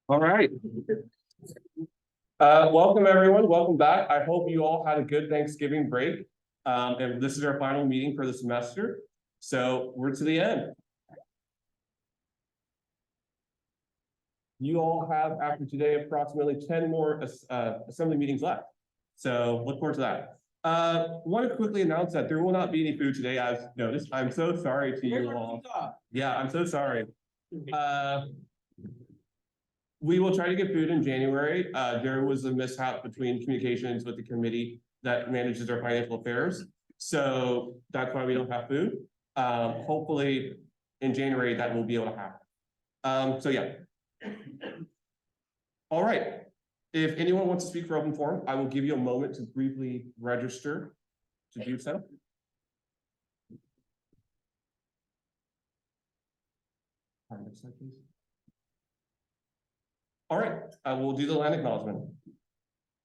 All right. Welcome everyone. Welcome back. I hope you all had a good Thanksgiving break. And this is our final meeting for the semester. So we're to the end. You all have, after today, approximately 10 more assembly meetings left. So look forward to that. Want to quickly announce that there will not be any food today, as noticed. I'm so sorry to you all. Yeah, I'm so sorry. We will try to get food in January. There was a mishap between communications with the committee that manages our financial affairs. So that's why we don't have food. Hopefully in January that will be able to happen. So yeah. All right. If anyone wants to speak for open forum, I will give you a moment to briefly register to do so. Next slide, please. All right, I will do the land acknowledgement.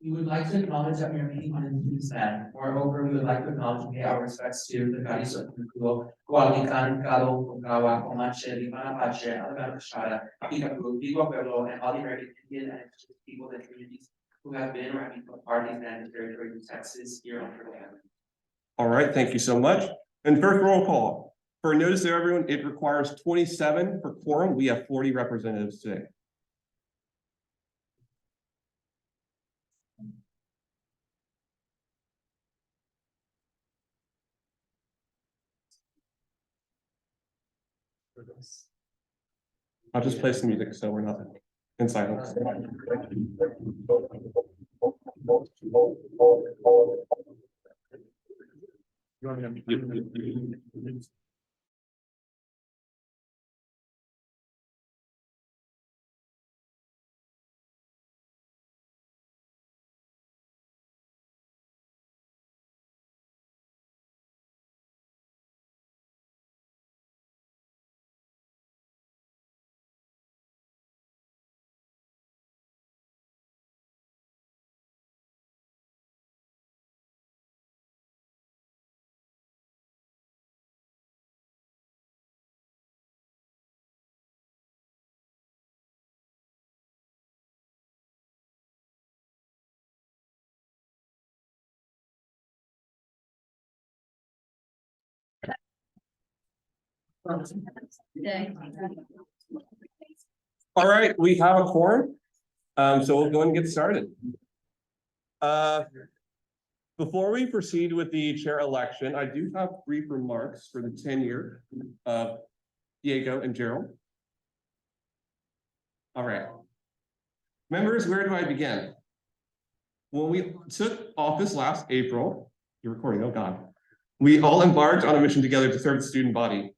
We would like to acknowledge that we are meeting on Indigenous land. Moreover, we would like to acknowledge and pay our respects to the Garis of Kulo, Gualican, Galo, Ogawa, Comanche, Limana Apache, Alabama Shara, Picapu, Pico Pueblo, and all the American Indian and indigenous people and communities who have been or have become part of the land and territory of Texas here on Turtle Island. All right, thank you so much. And first roll call. For notice there, everyone, it requires 27 for quorum. We have 40 representatives today. I'll just play some music so we're not in silence. All right, we have a quorum. So we'll go and get started. Before we proceed with the chair election, I do have brief remarks for the tenure of Diego and Gerald. All right. Members, where do I begin? When we took office last April, you're recording, oh God. We all embarked on a mission together to serve the student body.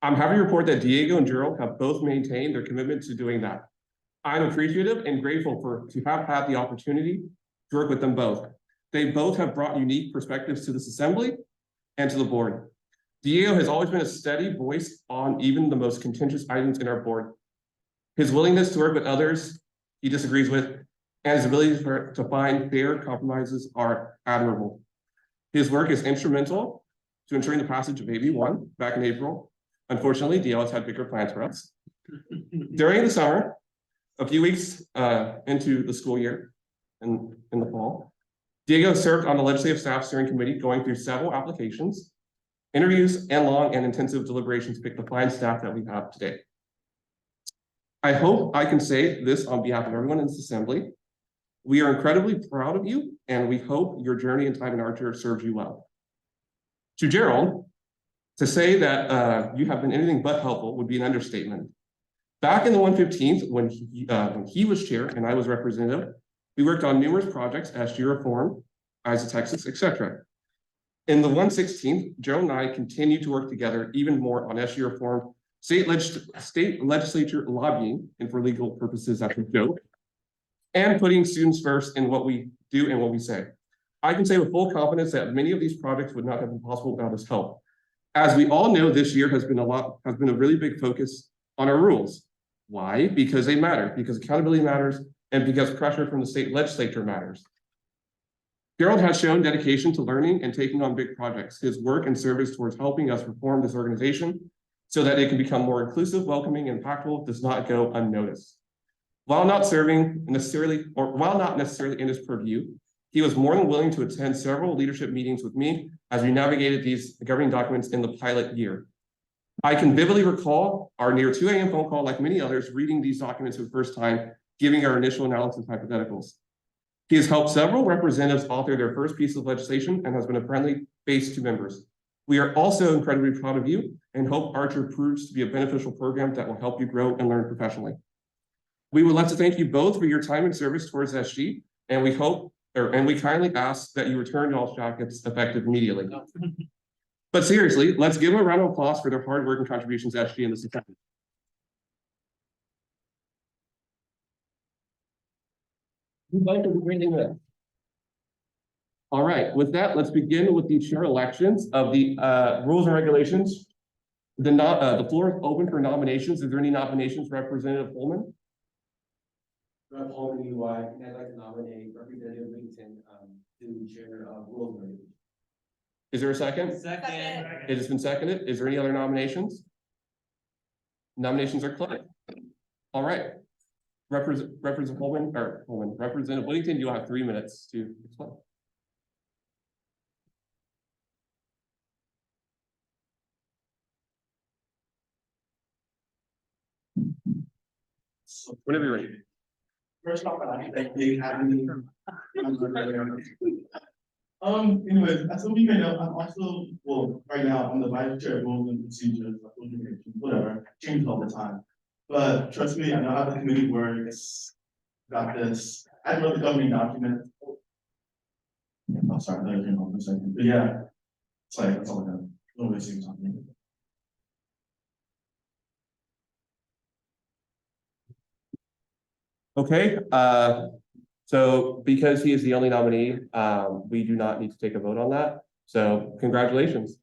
I'm happy to report that Diego and Gerald have both maintained their commitment to doing that. I'm appreciative and grateful to have had the opportunity to work with them both. They both have brought unique perspectives to this assembly and to the board. Diego has always been a steady voice on even the most contentious items in our board. His willingness to work with others he disagrees with and his ability to find fair compromises are admirable. His work is instrumental to ensuring the passage of AB 1 back in April. Unfortunately, DL has had bigger plans for us. During the summer, a few weeks into the school year in the fall, Diego served on the legislative staff steering committee, going through several applications, interviews, and long and intensive deliberations to pick the fine staff that we have today. I hope I can say this on behalf of everyone in this assembly. We are incredibly proud of you, and we hope your journey in time in Archer serves you well. To Gerald, to say that you have been anything but helpful would be an understatement. Back in the 115th, when he was chair and I was representative, we worked on numerous projects, SG reform, Eyes of Texas, etc. In the 116th, Gerald and I continued to work together even more on SG reform, state legislature lobbying, and for legal purposes, that's a joke, and putting students first in what we do and what we say. I can say with full confidence that many of these projects would not have been possible without his help. As we all know, this year has been a really big focus on our rules. Why? Because they matter, because accountability matters, and because pressure from the state legislature matters. Gerald has shown dedication to learning and taking on big projects. His work and service towards helping us reform this organization so that it can become more inclusive, welcoming, and impactful does not go unnoticed. While not necessarily in his purview, he was more than willing to attend several leadership meetings with me as we navigated these governing documents in the pilot year. I can vividly recall our near 2 a.m. phone call, like many others, reading these documents for the first time, giving our initial analysis hypotheticals. He has helped several representatives author their first piece of legislation and has been a friendly face to members. We are also incredibly proud of you and hope Archer proves to be a beneficial program that will help you grow and learn professionally. We would like to thank you both for your time and service towards SG, and we kindly ask that you return y'all's jackets effective immediately. But seriously, let's give them a round of applause for their hard work and contributions to SG in this assembly. All right, with that, let's begin with the chair elections of the rules and regulations. The floor is open for nominations. Is there any nominations, Representative Holman? Rep. Holman, UI, and I'd like to nominate Representative Whittington to chair of rules and regulations. Is there a second? Second. It has been seconded. Is there any other nominations? Nominations are closed. All right. Representative Whittington, you'll have 3 minutes to explain. So, Whenever you're ready. first off, I'd like to thank you for having me. Anyways, as some of you may know, I'm also, well, right now, I'm the vice chair of rules and procedures, whatever, changes all the time. But trust me, I know how the committee works, got this. I wrote the governing document. I'm sorry, I came on for a second, but yeah, it's like, that's all I got. No way to something. Okay, so because he is the only nominee, we do not need to take a vote on that. So congratulations.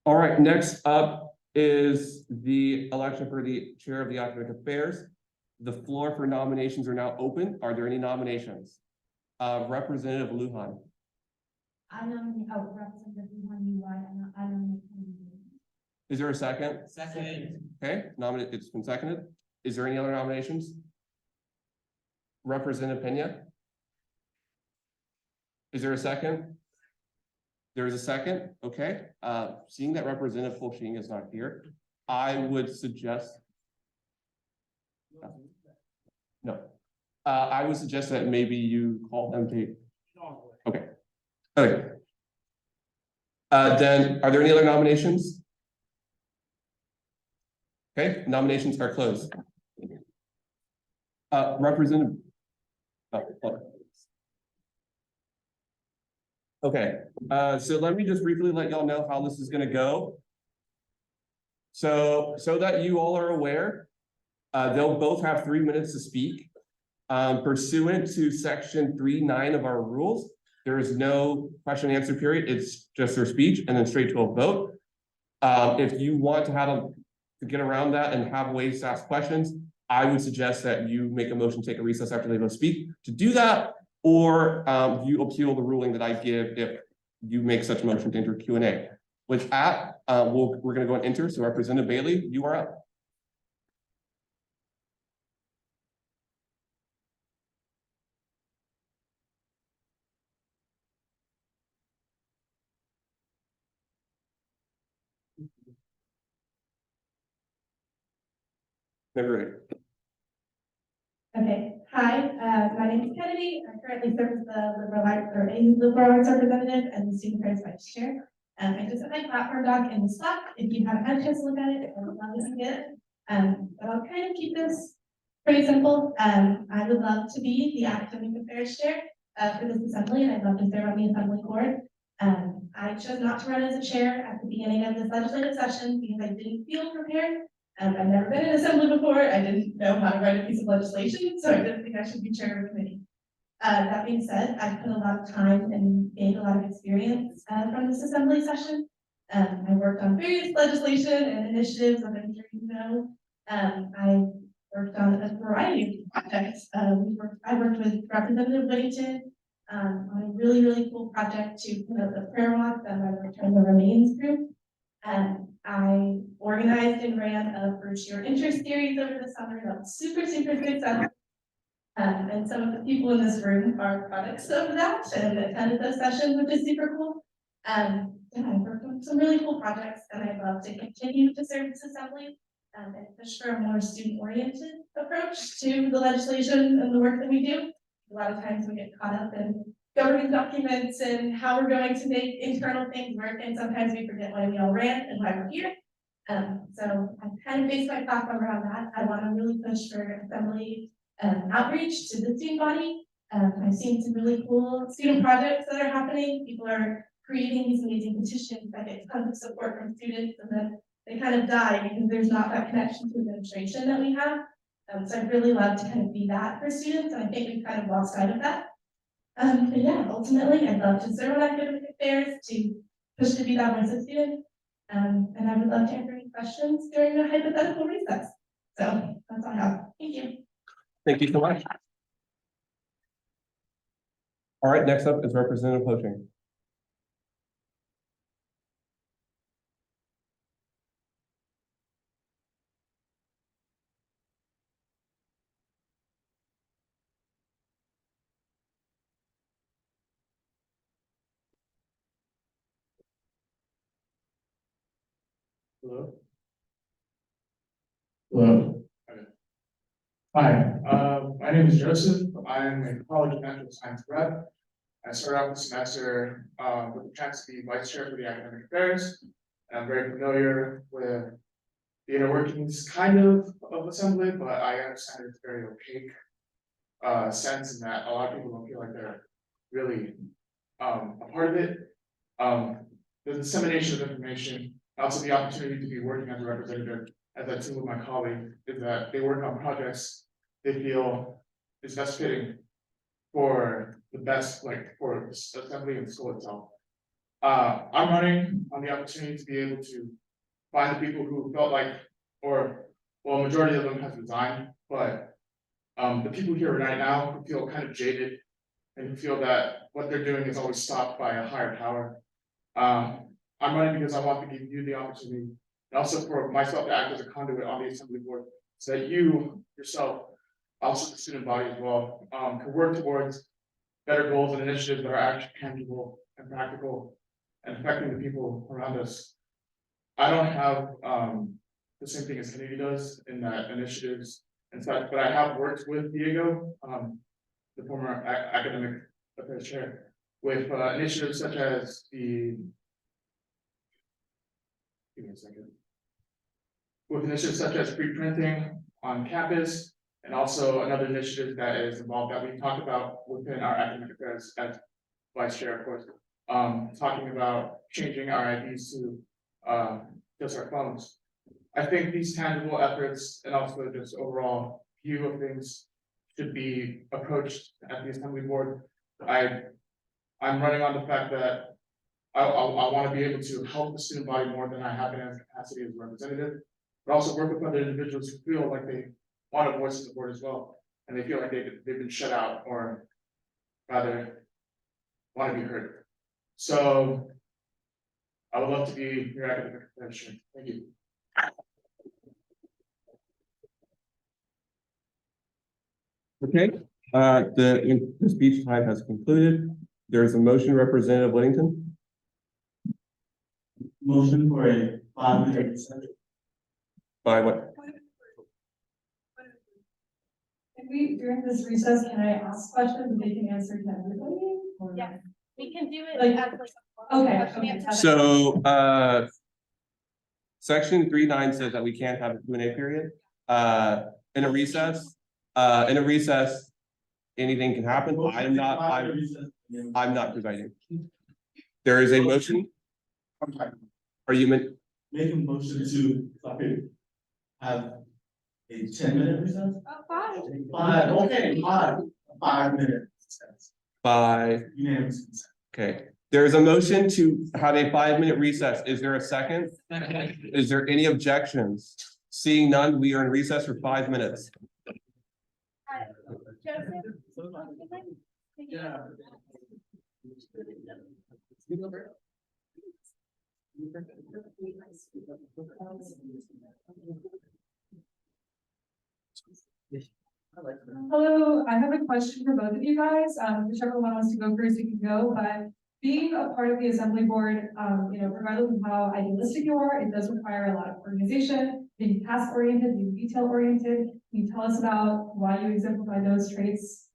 All right, next up is the election for the chair of the academic affairs. The floor for nominations are now open. Are there any nominations? Representative Lujan. I nominate, Representative Lujan UI, and I nominate. Is there a second? Second. Okay, it's been seconded. Is there any other nominations? Representative Pena? Is there a second? There is a second, okay. Seeing that Representative Fulching is not here, I would suggest. No. I would suggest that maybe you call them to. Okay. Okay. Then are there any other nominations? Okay, nominations are closed. Representative. Okay, so let me just briefly let y'all know how this is gonna go. So that you all are aware, they'll both have 3 minutes to speak. Pursuant to section 3.9 of our rules, there is no question and answer period. It's just their speech and then straight to a vote. If you want to get around that and have ways to ask questions, I would suggest that you make a motion, take a recess after they both speak to do that, or you appeal the ruling that I give if you make such a motion to enter Q&A. With that, we're going to go and enter. So Representative Bailey, you are up. Ready. Okay, hi, my name is Kennedy. I currently serve as the liberal arts representative and the student affairs vice chair. I just have my platform doc in the Slack. If you haven't had a chance to look at it, I would love to see it. But I'll kind of keep this pretty simple. I would love to be the academic affairs chair for this assembly, and I'd love to serve on the assembly board. I chose not to run as a chair at the beginning of this legislative session because I didn't feel prepared. I've never been in assembly before. I didn't know how to write a piece of legislation, so I didn't think I should be chair of a committee. That being said, I've put a lot of time and gained a lot of experience from this assembly session. I worked on various legislation and initiatives that I'm sure you know. I worked on a variety of projects. I worked with Representative Whittington on a really, really cool project to put up the prayer walk that I Return the Remains group. I organized and ran a first year interest series over the summer that was super, super successful. And some of the people in this room are products of that and attended those sessions, which is super cool. Yeah, I worked on some really cool projects, and I'd love to continue to serve this assembly and push for a more student-oriented approach to the legislation and the work that we do. A lot of times we get caught up in governing documents and how we're going to make internal things work, and sometimes we forget why we all ran and why we're here. So I've kind of based my platform around that. I want to really push for assembly outreach to the student body. I've seen some really cool student projects that are happening. People are creating these amazing petitions that get tons of support from students, and then they kind of die because there's not that connection to administration that we have. So I'd really love to kind of be that for students, and I think we've kind of lost sight of that. But yeah, ultimately, I'd love to serve on academic affairs to push to be that voice of students. And I would love to answer any questions during the hypothetical recess. So that's all I have. Thank you. Thank you so much. All right, next up is Representative Poaching. Hello? Hello? Hi, my name is Joseph. I'm a college of natural science rep. I started out the semester with the chance to be vice chair for the academic affairs. I'm very familiar with the inner workings kind of assembly, but I understand it's very opaque sense in that a lot of people don't feel like they're really a part of it. The dissemination of information, also the opportunity to be working as a representative as a team with my colleague, is that they work on projects they feel is best fitting for the best, like for the assembly and the school itself. I'm running on the opportunity to be able to find the people who felt like, or well, majority of them has resigned, but the people here right now who feel kind of jaded and who feel that what they're doing is always stopped by a higher power. I'm running because I want to give you the opportunity, and also for myself to act as a conduit on the assembly board, so that you yourself, also the student body as well, can work towards better goals and initiatives that are actually tangible and practical and affecting the people around us. I don't have the same thing as Kennedy does in that initiatives and such, but I have worked with Diego, the former academic affairs chair, with initiatives such as the, give me a second, with initiatives such as free printing on campus, and also another initiative that is involved that we talked about within our academic affairs as vice chair, of course, talking about changing our IDs to just our phones. I think these tangible efforts and also just overall view of things should be approached at the assembly board. I'm running on the fact that I want to be able to help the student body more than I have in as capacity as a representative, but also work with other individuals who feel like they want a voice in the board as well, and they feel like they've been shut out, or rather want to be heard. So I would love to be your academic advisor. Thank you. Okay, the speech time has concluded. There is a motion, Representative Whittington. Motion for a 5-minute recess. By what? Can we, during this recess, can I ask questions and they can answer to everybody? Or- Yeah. We can do it Like- as Okay. So, section 3.9 says that we can't have a Q&A period. In a recess, anything can happen. I'm not presiding. There is a motion. Are you meant? Make a motion to have a 10-minute recess? Okay, 5-minute recess. By, Unanimous consent. okay. There is a motion to have a 5-minute recess. Is there a second? Is there any objections? Seeing none, we are in recess for 5 minutes. Hello, I have a question for both of you guys. Whichever one wants to go first, you can go, but being a part of the assembly board, regardless of how idealistic you are, it does require a lot of organization, being task oriented, being detail oriented. Can you tell us about why you exemplify those traits?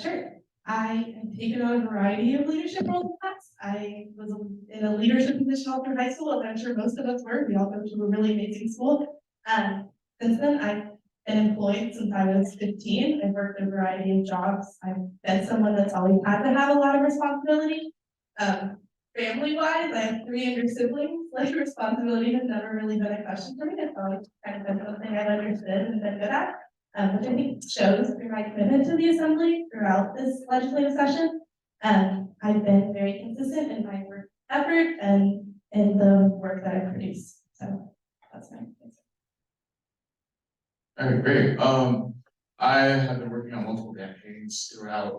Sure. I have taken on a variety of leadership roles in the past. I was in a leadership position all through high school, and I'm sure most of us were. We all go to a really amazing school. Since then, I've been employed since I was 15. I've worked a variety of jobs. I've been someone that's always had to have a lot of responsibility. Family-wise, I have 3 younger siblings. Like, responsibility has never really been a question for me. It's always kind of been something I've understood and been good at. Which I think shows through my commitment to the assembly throughout this legislative session. I've been very consistent in my work effort and in the work that I produce. So that's my answer. All right, great. I have been working on multiple campaigns throughout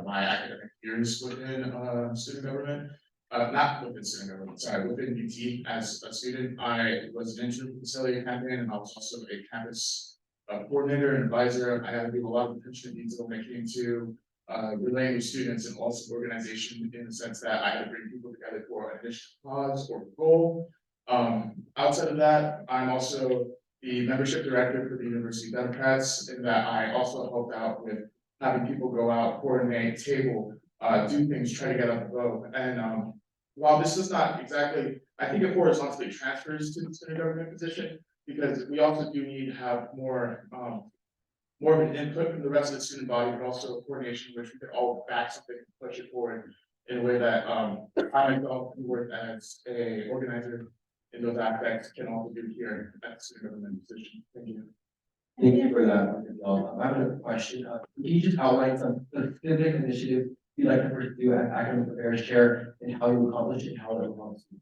my academic years within student government. Not within student government, sorry, within UT as a student. I was an intern for the Celia campaign, and I was also a campus coordinator and advisor. I had to do a lot of attention to detail when it came to relaying with students and also organization, in the sense that I had to bring people together for an initiative cause or goal. Outside of that, I'm also the membership director for the University Democrats, in that I also helped out with having people go out, coordinate, table, do things, try to get up the vote. And while this is not exactly, I think it horizontally transfers to the student government position, because we also do need to have more of an input from the rest of the student body, but also coordination, which we could all back something and push it forward in a way that I myself, who work as a organizer in those aspects, can also do here at the student government position. Thank you. Thank you for that, Dr. Bell. I have a question. Can you just outline some specific initiatives you'd like to pursue as academic affairs chair, and how you accomplish it, and how it involves you?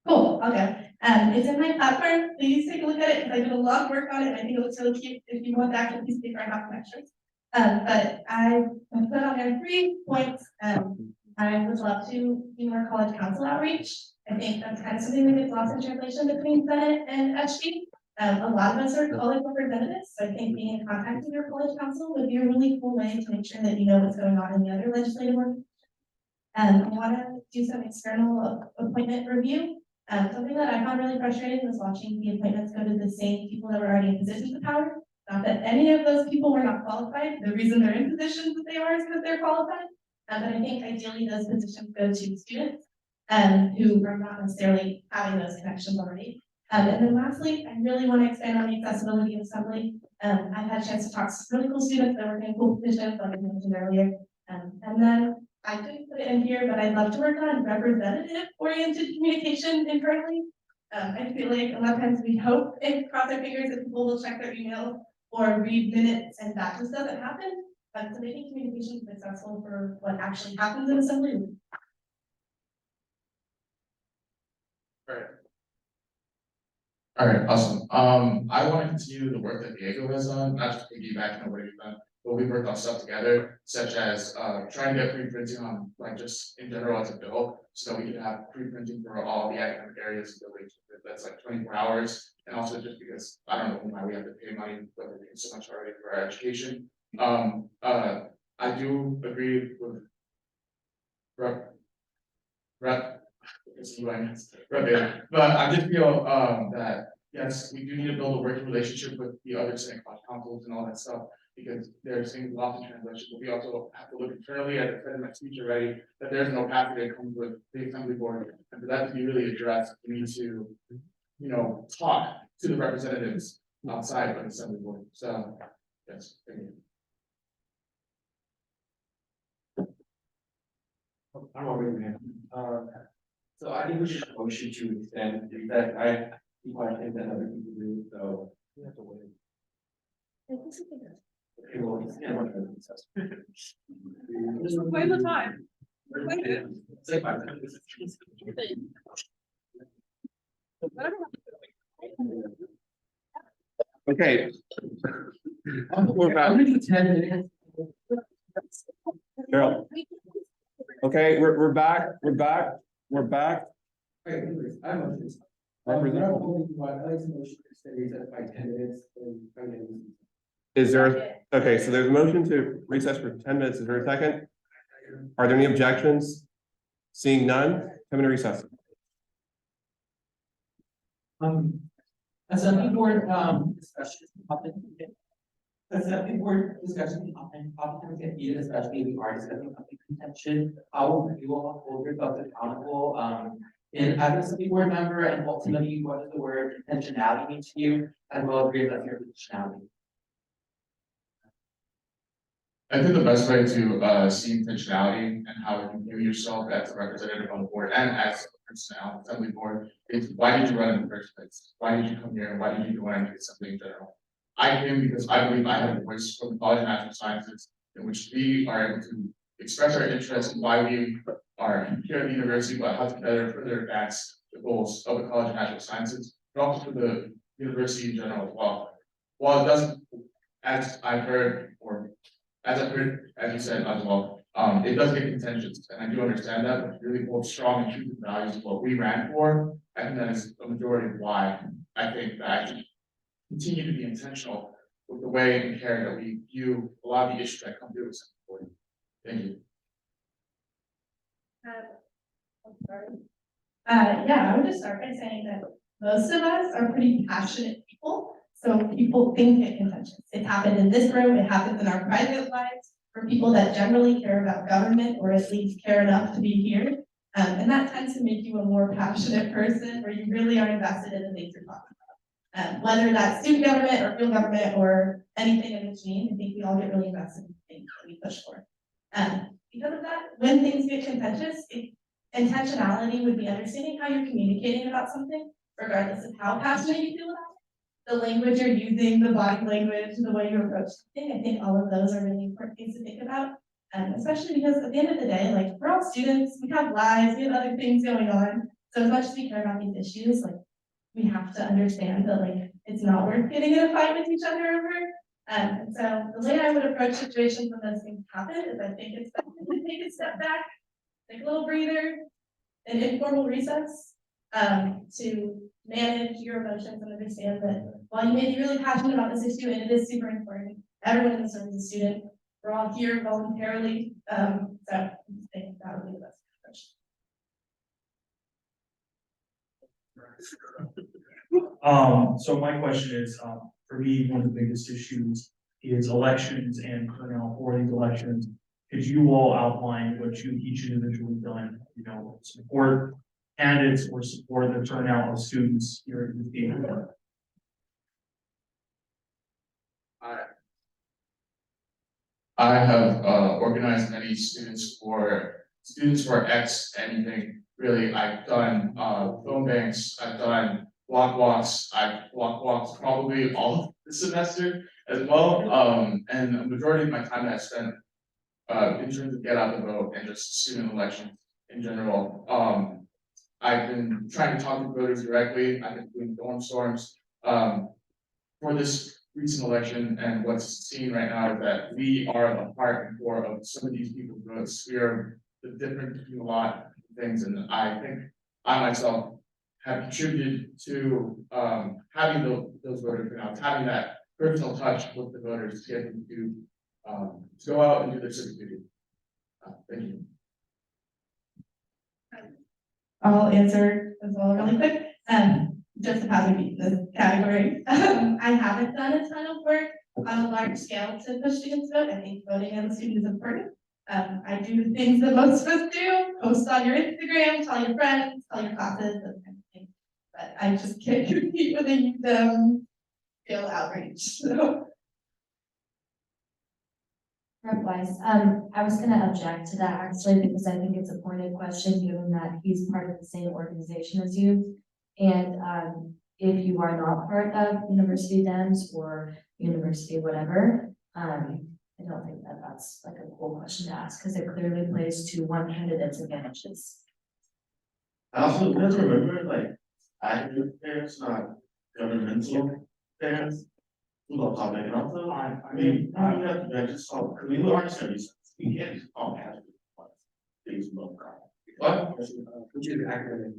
Cool, okay. It's in my platform. Please take a look at it, because I did a lot of work on it. And I think it looks really cute. If you want the actual piece of paper, I have some extras. But I put on there 3 points. I would love to do more college council outreach. I think that's kind of something that gets lost in translation between Senate and HB. A lot of us are college representatives, so I think being in contact with your college council would be a really cool way to make sure that you know what's going on in the other legislative work. I want to do some external appointment review. Something that I found really frustrating was watching the appointments go to the same people that were already in positions of power. Not that any of those people were not qualified. The reason they're in positions that they are is because they're qualified. But I think ideally those positions go to students who are not necessarily having those connections already. And then lastly, I really want to expand on the accessibility of assembly. I've had a chance to talk to some really cool students that work in cool positions, like I mentioned earlier. And then I didn't put it in here, but I'd love to work on representative-oriented communication internally. I feel like a lot of times we hope and cross our fingers that people will check their email or read minutes, and that just doesn't happen. But so making communication successful for what actually happens in assembly. All right, awesome. I want to continue the work that Diego has done, not just piggybacking on what he's done, but we worked on stuff together, such as trying to get pre-printing on, like, just in general as a bill, so that we could have pre-printing for all the academic areas of buildings. That's like 24 hours, and also just because I don't know why we have to pay money, but we're paying so much already for our education. I do agree with but I just feel that yes, we do need to build a working relationship with the other Senate councils and all that stuff, because there's things lost in translation, but we also have to look internally at the said in my speech already, that there's no pathway that comes with the assembly board, and for that to be really addressed, we need to, talk to the representatives outside of the assembly board. So yes, thank you. I'm already here. So I think we should motion to extend the that I think I think that other people do, so we have to wait. Okay, well, it's yeah, one of the recess. Just play the time. Play it. Say 5 minutes. Okay. We're back. 10 minutes. Carol. Okay, we're back. We're back. Okay, anyways, I have motions. Represent- I'd like to motion to stay recess by 10 minutes and 5 minutes. Is there, okay, so there's a motion to recess for 10 minutes. Is there a second? Are there any objections? Seeing none, 10-minute recess. Assembly board, discussion. Assembly board discussion, oftentimes get heated, especially if we are discussing something contention. How you all hold yourselves accountable, and as an assembly board member, and ultimately, what does the word intentionality mean to you, as well as realize your intentionality? I think the best way to see intentionality and how you view yourself as a representative on the board and as a personnel assembly board is why did you run in the first place? Why did you come here? Why did you join the assembly in general? I came because I believe I have a voice for the College of Natural Sciences in which we are able to express our interests in why we are here at the university, but how to better further advance the goals of the College of Natural Sciences, but also for the university in general as well. While it doesn't, as I've heard, as you said as well, it does get contentious, and I do understand that, but really holds strong and true values of what we ran for. I think that is a majority of why I think that I should continue to be intentional with the way and care that we view a lot of the issues that come through us. Thank you. Yeah, I would just start by saying that most of us are pretty passionate people. So people think it contentious. It happened in this room, it happens in our private lives for people that generally care about government or at least care enough to be here. And that tends to make you a more passionate person where you really are invested in the things you're talking about. Whether that's student government or field government or anything in between, I think we all get really invested in the things that we push for. Because of that, when things get contentious, intentionality would be understanding how you're communicating about something, regardless of how passionate you feel about it. The language you're using, the body language, the way you approach something, I think all of those are really important things to think about. Especially because at the end of the day, like we're all students, we have lives, we have other things going on. So as much as we care about these issues, like we have to understand that like it's not worth getting in a fight with each other over. And so the way I would approach situations when those things happen is I think it's better to take a step back, take a little breather, an informal recess, to manage your emotions and understand that while you may be really passionate about this issue and it is super important, everyone in this room is a student. We're all here voluntarily. So I think that would be the best approach. So my question is, for me, one of the biggest issues is elections and turnout for these elections. Could you all outline what you each individually done, you know, support candidates or support the turnout of students here in the state? I have organized many students who are ex anything really. I've done phone banks, I've done walks, I've walked probably all of the semester as well. And a majority of my time that I spent in terms of get out the vote and just student elections in general. I've been trying to talk to voters directly. I've been doing dorm storms for this recent election, and what's seen right now is that we are a part and core of some of these people's votes. We are the difference between a lot of things, and I think I myself have contributed to having those voter turnouts, having that personal touch with the voters to get them to go out and do their civic duty. Thank you. I'll answer as well really quick. Just to have me in this category. I haven't done a ton of work on a large scale to push students vote. I think voting as a student is important. I do things that most of us do, post on your Instagram, tell your friends, tell your classes, those kind of things. But I just can't compete with a youth feel outreach. So. Rep. Weiss, I was gonna object to that actually because I think it's a pointed question given that he's part of the same organization as you. And if you are not part of University Dems or University whatever, I don't think that that's like a cool question to ask, because it clearly plays to one candidate's advantages. I also, let's remember, like, academic affairs, not governmental affairs. Well, topic, and also, I mean, we have to just solve, I mean, we are studies, we can't just all have things love. What? Which is academic.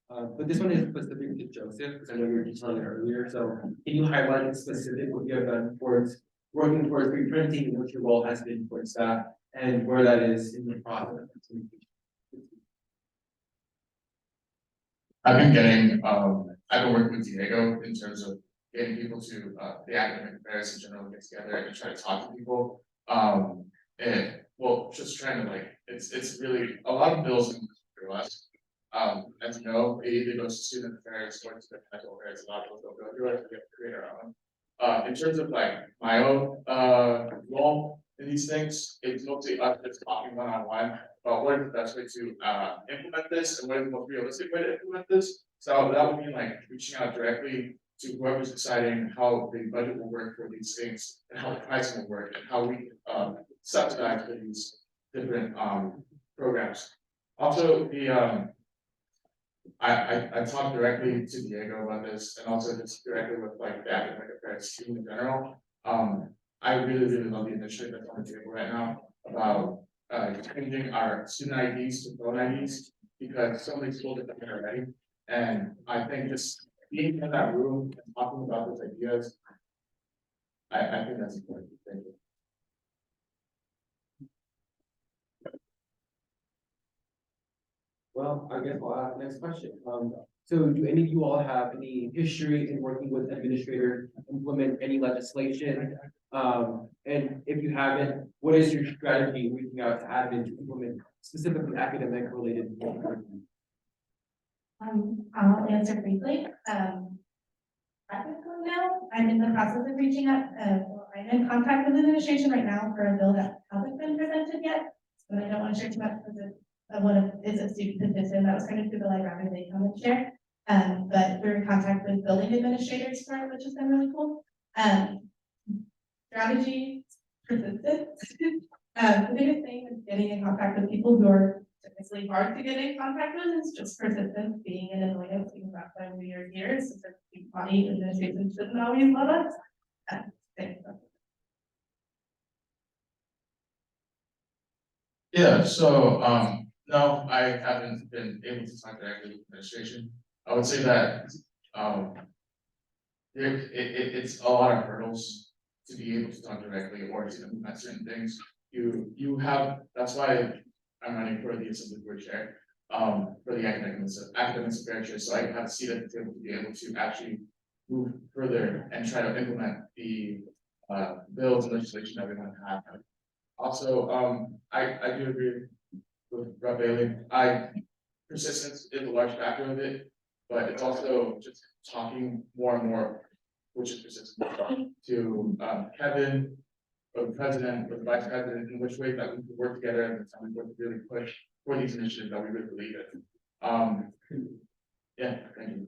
But this one is specific to Joseph, because I know you were detailing it earlier, so can you highlight in specific what you have done towards working towards reprinting and what your role has been towards that, and where that is in the process? I've been getting, I've been working with Diego in terms of getting people to, the academic affairs in general, get together and try to talk to people. And, well, just trying to like, it's really, a lot of bills for us. As you know, it either goes to student affairs or to the medical affairs, a lot of those don't go through it, we have to create our own. In terms of like my own, role in these things, it's mostly us just talking one-on-one about what is the best way to implement this and what is the most realistic way to implement this. So that would mean like reaching out directly to whoever's deciding how the budget will work for these things and how the pricing will work and how we subsidize for these different programs. Also, the I talked directly to Diego about this and also just directly with like the academic affairs team in general. I really love the initiative that's on the table right now about changing our student IDs to phone IDs, because so many schools are doing it already. And I think just being in that room and talking about those ideas, I think that's important. Thank you. Well, I guess I'll ask the next question. So do any of you all have any history in working with administrators to implement any legislation? And if you haven't, what is your strategy in reaching out to admin to implement specifically academic related? I'll answer briefly. Practically now, I'm in the process of reaching out, I'm in contact with the administration right now for a bill that hasn't been presented yet. But I don't want to share too much because it's a student petition that was kind of through the light rather than they come and share. But we're in contact with building administrators for it, which has been really cool. Strategy, persistence. The biggest thing is getting in contact with people who are typically hard to get in contact with. Is just persistence, being an annoyance, because that's why we are here. So the body administration shouldn't always love us. Thanks. Yeah, so no, I haven't been able to talk directly with administration. I would say that it's a lot of hurdles to be able to talk directly or to implement certain things. You have, that's why I'm running for the Assembly Board Chair, for the academics affairs chair, so I have a seat at the table to be able to actually move further and try to implement the bills and legislation that we want to have. Also, I do agree with Rep. Bailey. Persistence is a large factor of it, but it's also just talking more and more, which is persistent, to Kevin, or the president, or the vice president, in which way that we can work together and it's something to really push for these initiatives that we really believe in. Yeah, thank you.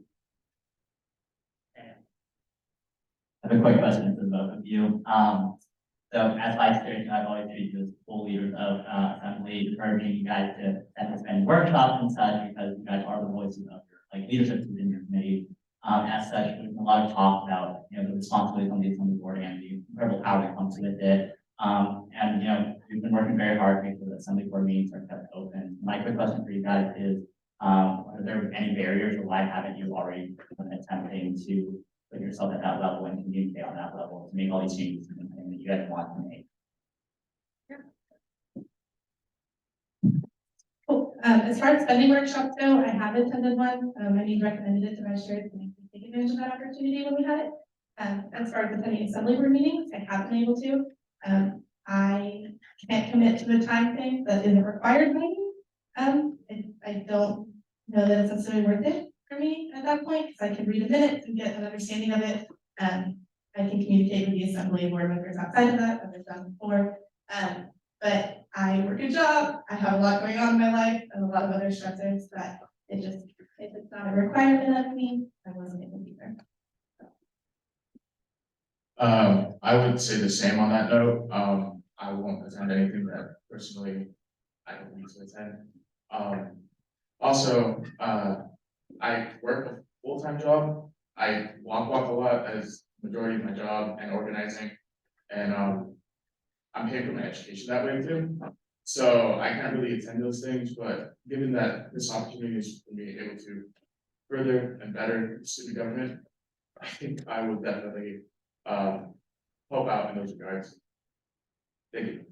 I have a quick question for both of you. So as vice chair, I've always treated you as full leaders of assembly, encouraging you guys to spend workshops and such, because you guys are the voices of your like leadership within your committee. As such, there's been a lot of talk about the responsibilities on the assembly board and the incredible power that comes with it. And we've been working very hard to make sure that assembly board meetings are kept open. My quick question for you guys is, are there any barriers, or why haven't you already been attempting to put yourself at that level and communicate on that level to make all these changes that you guys want to make? Cool. As far as spending workshops go, I have attended one. I need recommended it to my shares and I can take advantage of that opportunity when we had it. As far as attending assembly board meetings, I haven't been able to. I can't commit to the time thing that isn't required by me. I don't know that it's necessarily worth it for me at that point, because I can read a minute and get an understanding of it. I can communicate with the assembly board members outside of that, as I've done before. But I work a job, I have a lot going on in my life, and a lot of other stressors that if it's not a requirement of me, I wasn't able to be there. I would say the same on that note. I won't attend anything that personally I don't need to attend. Also, I work a full-time job. I walk a lot as majority of my job and organizing. And, I'm paying for my education that way too. So I can't really attend those things, but given that this opportunity is for me able to further and better student government, I think I would definitely, help out in those regards. Thank you.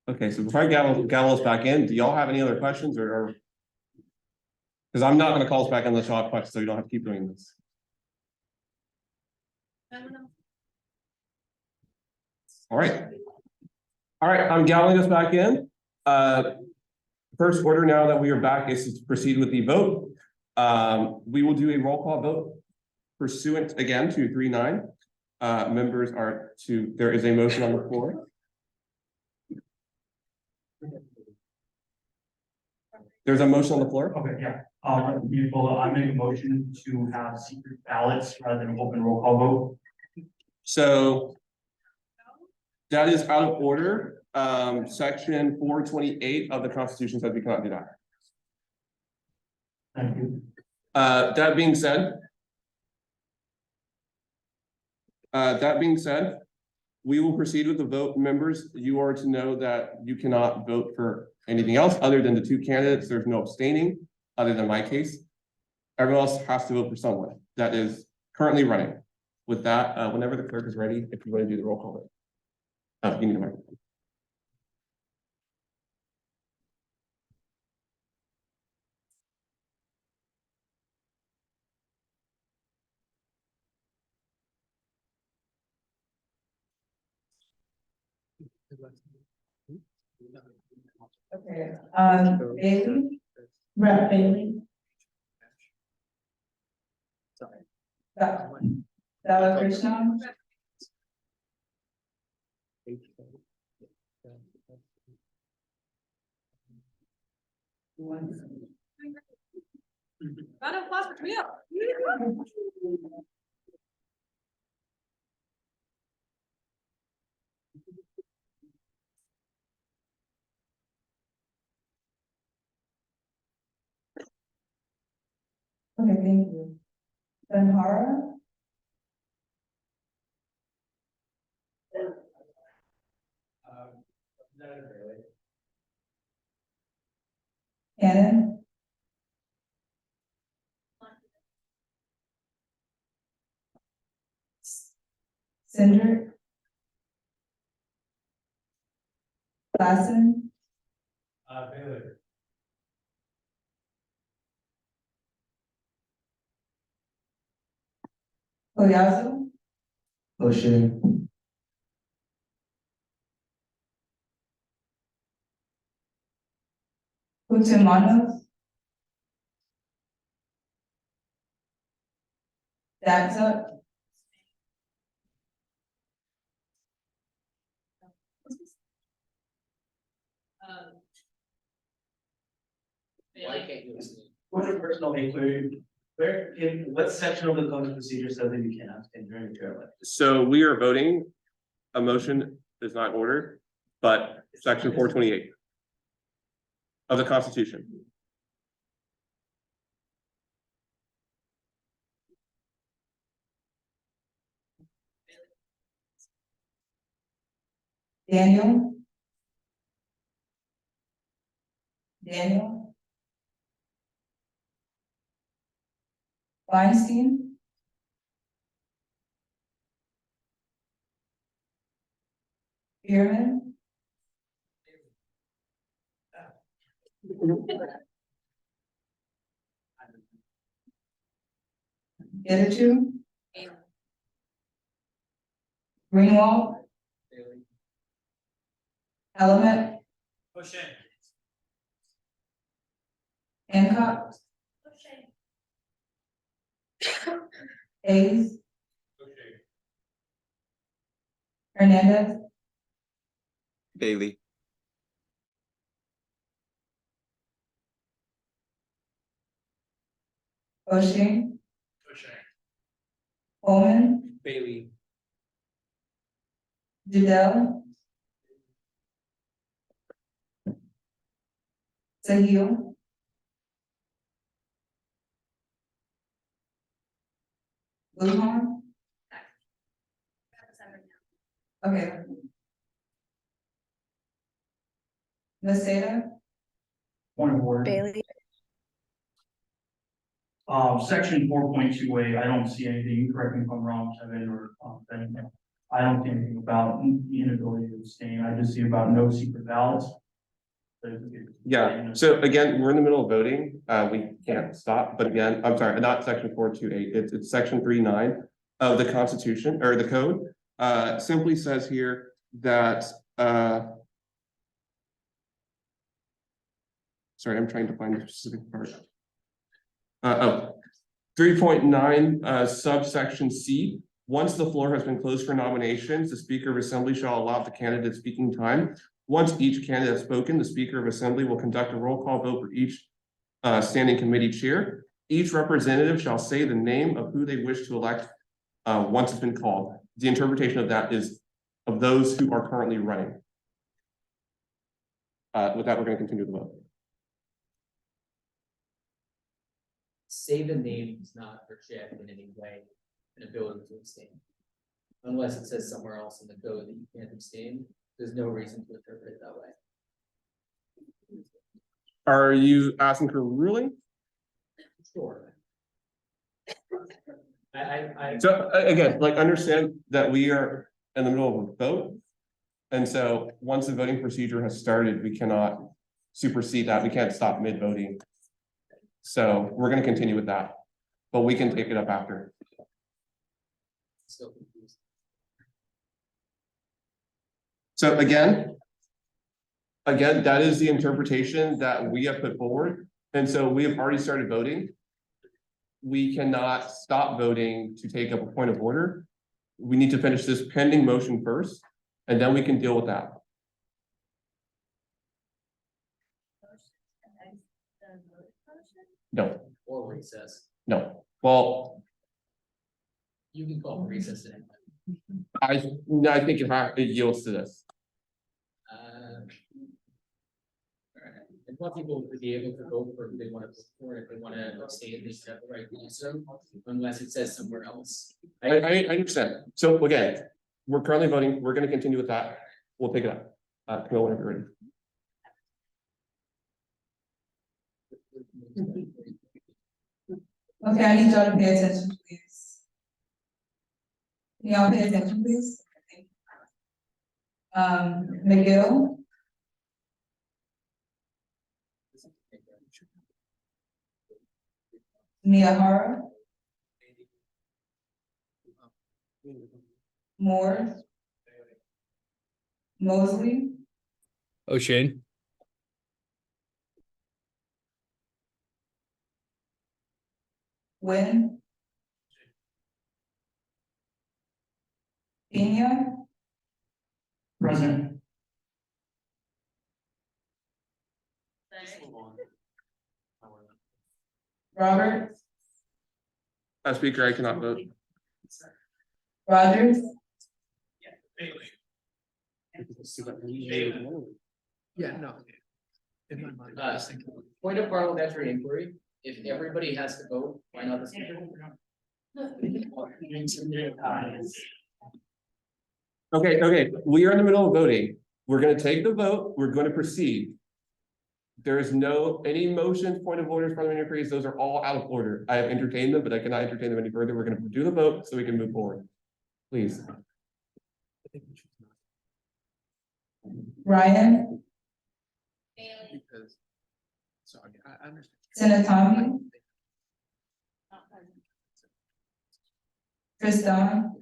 Okay, so before I gavel us back in, do y'all have any other questions or? Because I'm not gonna call us back unless y'all have questions, so you don't have to keep doing this. All right. All right, I'm gaveling us back in. First order now that we are back is to proceed with the vote. We will do a roll call vote pursuant again to 3-9. Members are to, there is a motion on the floor. There's a motion on the floor. Okay, yeah, I make a motion to have secret ballots rather than open roll call vote. So that is out of order. Section 428 of the Constitution says we cannot do that. Thank you. That being said, we will proceed with the vote. Members, you are to know that you cannot vote for anything else other than the two candidates. There's no abstaining, other than my case. Everyone else has to vote for someone that is currently running. With that, whenever the clerk is ready, if you want to do the roll call vote. You need a microphone. Okay, Bailey, Rep. Bailey. Krishna, round of applause for Camille. Okay, thank you. Benhara. Cannon. Cinder. Klassen. Baylor. Koyazu. O'Shea. Utemanos. Daxa. What a personal inquiry. Where, in what section of the code of procedure says that you can't abstain during a chair election? So we are voting. A motion is not ordered, but section 428 of the Constitution. Daniel. Daniel. Weinstein. Bierman. Getachew. Greenwald. Element. Hancock. Hayes. Hernandez. Bailey. O'Shea. Coleman, Bailey. Jadell. Sahil. Luhan. Okay. Naceda. Point of order. Bailey, Section 4.2A, I don't see anything, you correct me if I'm wrong, Kevin, or, Ben. I don't see anything about the inability to abstain, I just see about no secret ballots. Yeah, so again, we're in the middle of voting, we can't stop, but again, I'm sorry, not section 428, it's section 3.9 of the Constitution, or the code. Simply says here that, sorry, I'm trying to find the specific part. 3.9, subsection C. Once the floor has been closed for nominations, the Speaker of Assembly shall allow the candidate speaking time. Once each candidate has spoken, the Speaker of Assembly will conduct a roll call vote for each standing committee chair. Each representative shall say the name of who they wish to elect once it's been called. The interpretation of that is of those who are currently running. With that, we're going to continue the vote. Say the name does not project in any way an ability to abstain. Unless it says somewhere else in the code that you can't abstain, there's no reason to interpret it that way. Are you asking for a ruling? Sure. I So again, like understand that we are in the middle of a vote. And so once the voting procedure has started, we cannot supersede that. We can't stop mid-voting. So we're going to continue with that, but we can take it up after. still confused. So again, that is the interpretation that we have put forward. And so we have already started voting. We cannot stop voting to take up a point of order. We need to finish this pending motion first, and then we can deal with that. No, Or recess. no. Well, You can call recess anyway. I think it yields to this. Alright. I want people to be able to vote for who they want to vote for, if they want to abstain, they should have the right to do so, unless it says somewhere else. I understand. So again, we're currently voting. We're going to continue with that. We'll take it up. Camille, whenever you're ready. Okay, I need y'all to pay attention, please. Can y'all pay attention, please? McGill. Miyahara. Moore. Mosley. O'Shane. Wynn. Pena. Present. Robert. Speaker, I cannot vote. Rogers. Yeah, no. Point of parliamentary inquiry, if everybody has to vote, why not the speaker? Okay, we are in the middle of voting. We're going to take the vote. We're going to proceed. There is any motions, point of orders, parliamentary inquiries. Those are all out of order. I have entertained them, but I cannot entertain them any further. We're going to do the vote so we can move forward. Please. Ryan. Sorry, I understand. Sinatami. Tristan.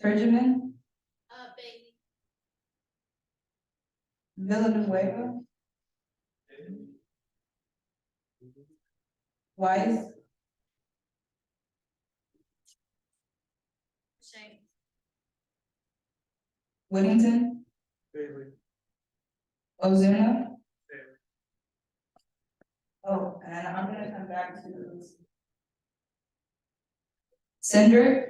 Turgeman. Villanueva. Weiss. Whittington. Ozuna. And I'm gonna come back to Cindric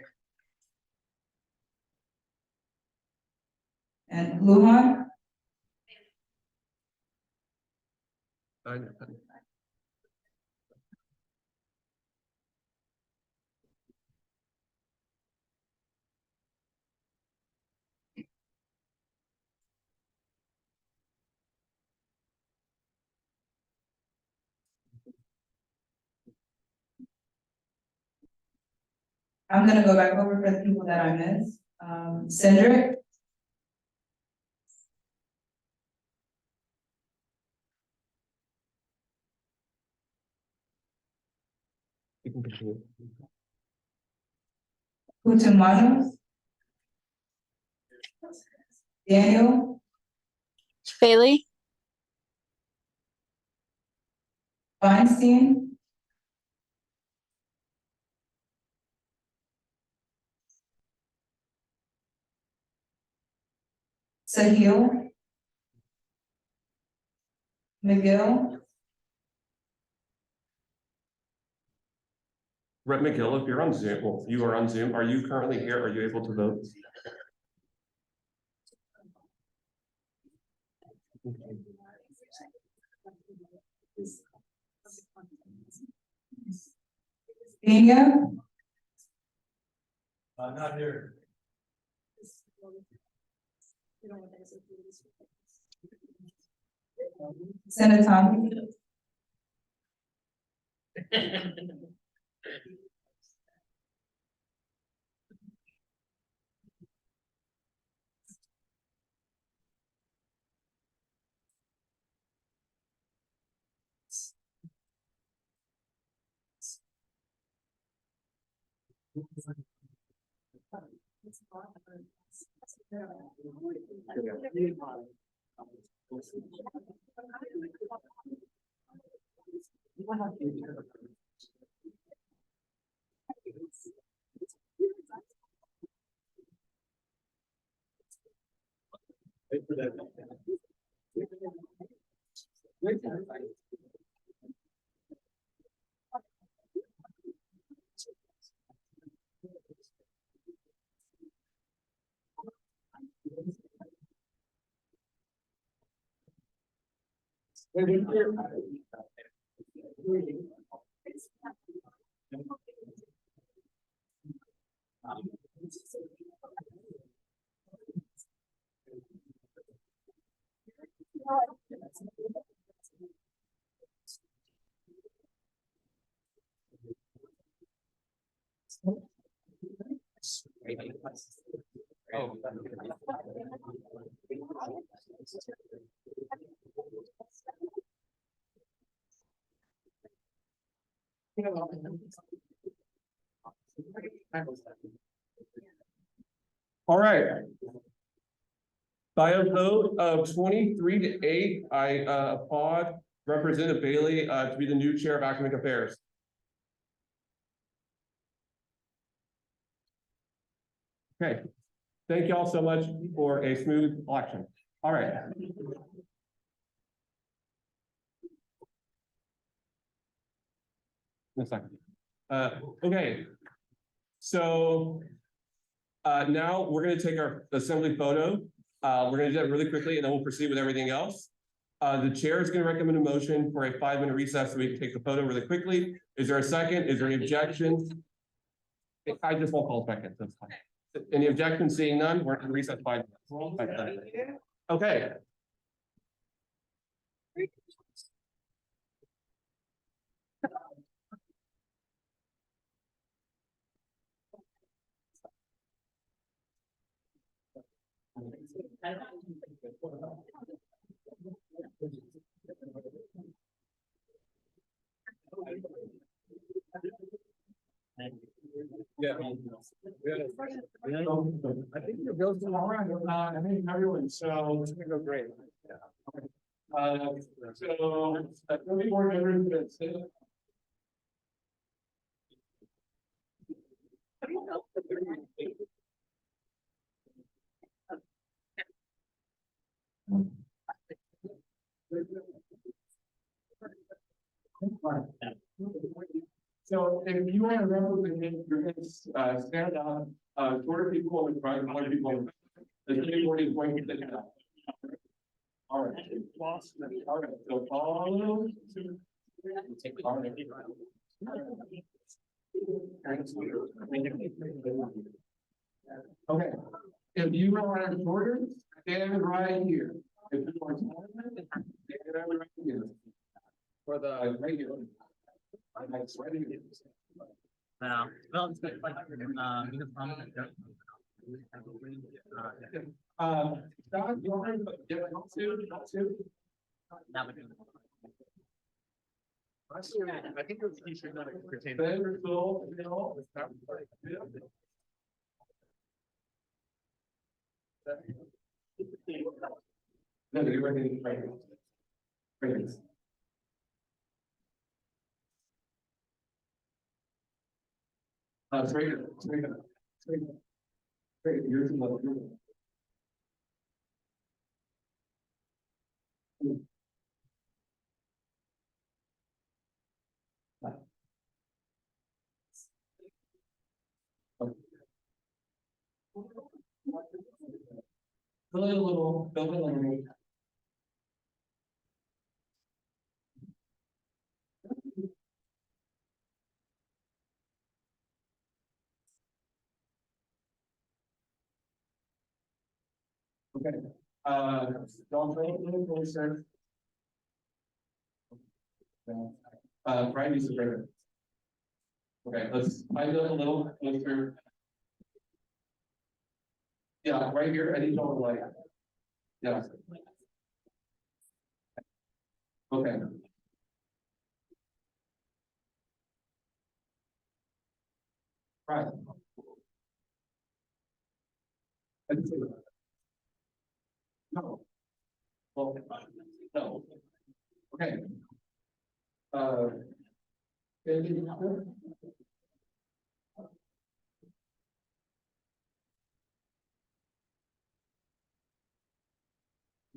and Luhan. I'm gonna go back over for the people that I missed. Cindric, You can continue. Utumanos, Daniel, Bailey, Feinstein, Sahil, McGill, Rep McGill, if you're on Zoom, well, you are on Zoom, are you currently here? Are you able to vote? Bingo, Not here. Senatoni, Oh. All right. By a vote of 23-8, I applaud Representative Bailey to be the new chair of academic affairs. Okay, thank you all so much for a smooth election. All right. In a second. Okay. So now we're going to take our assembly photo. We're going to do that really quickly and then we'll proceed with everything else. The chair is going to recommend a motion for a 5-minute recess so we can take the photo really quickly. Is there a second? Is there any objections? I just won't call seconds. That's fine. Any objections? Seeing none, we're going to recess 5 minutes. Okay. Yeah. I think it goes along. I think everyone, so it's gonna go great. Yeah. So really more members. So if you want to remember the name, you're gonna stand up, shorter people in front, more people. In front. The keyboard is going to the top. All right. All right, so follow. All right. Okay, if you are shorter, stand right here. If you are taller, stand right here. For the right here. That's right here. Well, it's good, like, Scott, you want to get one too? that would be. I think those t-shirts not pertain. Ben or Phil, you know? No, you're ready. Ready. Straight up, straight up, straight up. Straight, you're too low. You're low. Fill it a little, fill it underneath. Okay, don't throw it a little closer. Brian needs to bring it. Okay, let's find it a little closer. Yeah, right here, I need all the light. Yeah. Okay. Right. I didn't say that. No. Well, no. Okay. Can you-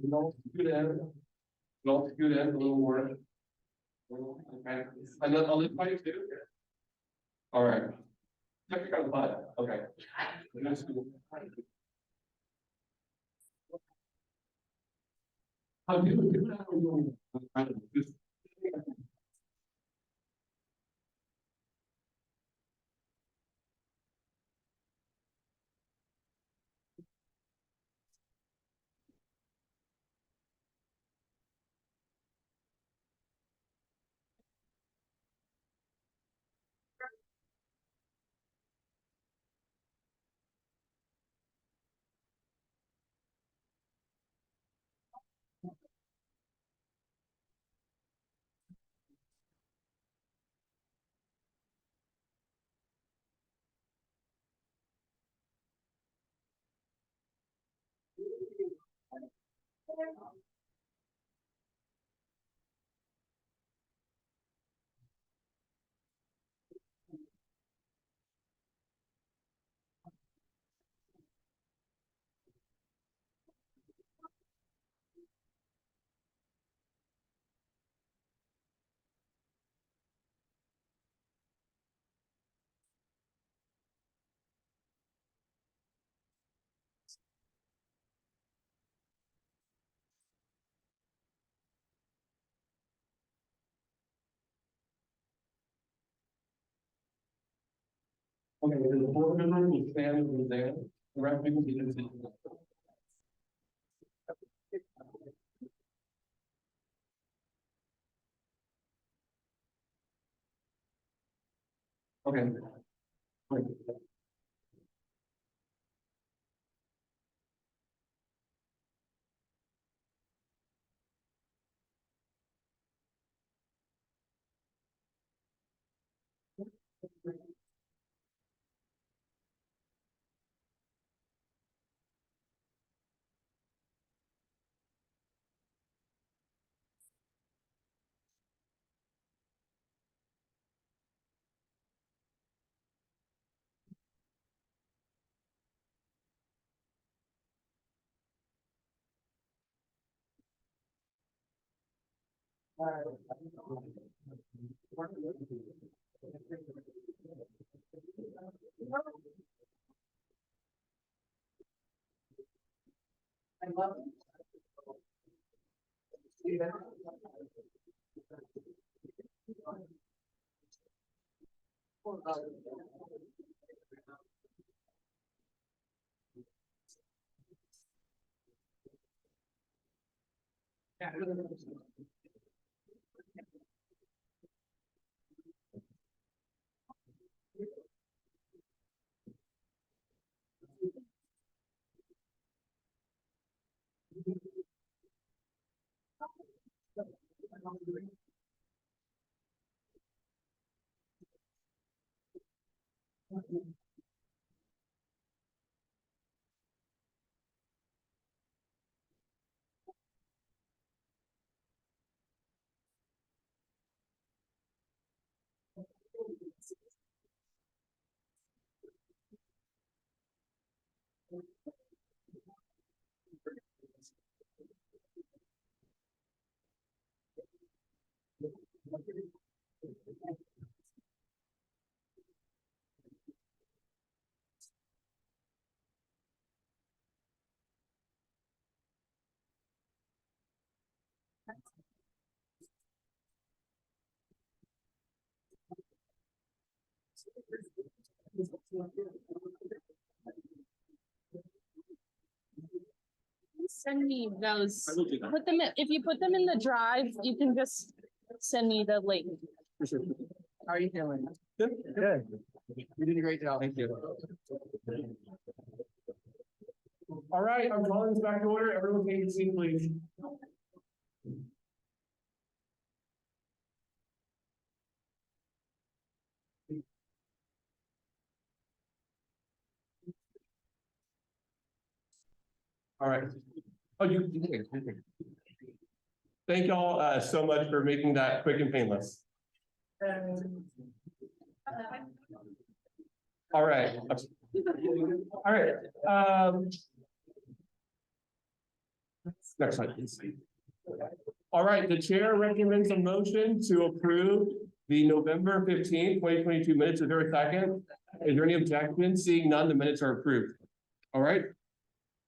No, good end. No, good end, a little more. Okay, and then I'll let you do. All right. Check your butt, okay. How do you? Okay, the board member will stand over there. The rest people be in. Okay. Wait. Send me those. I will do that. Put them, if you put them in the drive, you can just send me the link. For sure. How are you feeling? Good. Good. You did a great job. Thank you. All right, I'm calling this back to order. Everyone take a seat, please. All right. Oh, you. Thank y'all so much for making that quick and painless. All right. All right. Next slide, please. All right, the chair recommends a motion to approve the November 15th, 2022 minutes. Is there a second? Is there any objection? Seeing none, the minutes are approved. All right.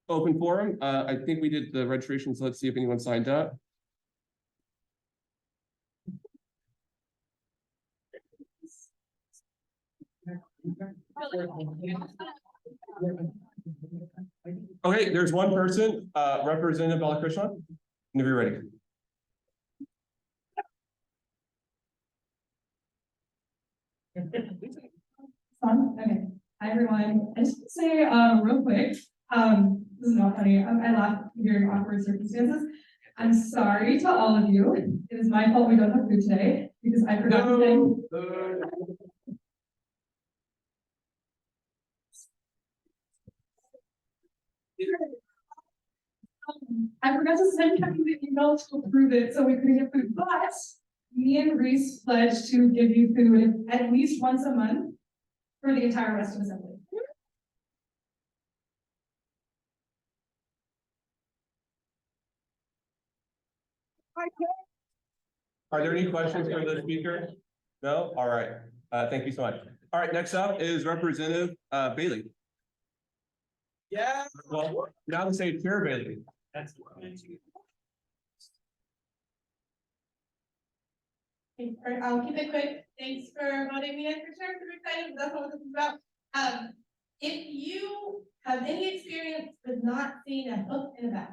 Open forum. I think we did the registration, so let's see if anyone signed up. Okay, there's one person, Representative Balakrishnan, if you're ready. Okay, hi everyone. I just want to say real quick, this is not funny. I laugh during awkward circumstances. I'm sorry to all of you. It is my fault we don't have food today because I forgot to send. I forgot to send Kevin the email to approve it, so we couldn't get food. But me and Reese pledged to give you food at least once a month for the entire rest of assembly. Are there any questions for the speaker? No? All right. Thank you so much. All right, next up is Representative Bailey. Yeah. Well, now to say Chair Bailey. That's. I'll keep it quick. Thanks for voting me in for chair. I'm excited, but that's not what this is about. If you have any experience with not seeing a hook in a bag,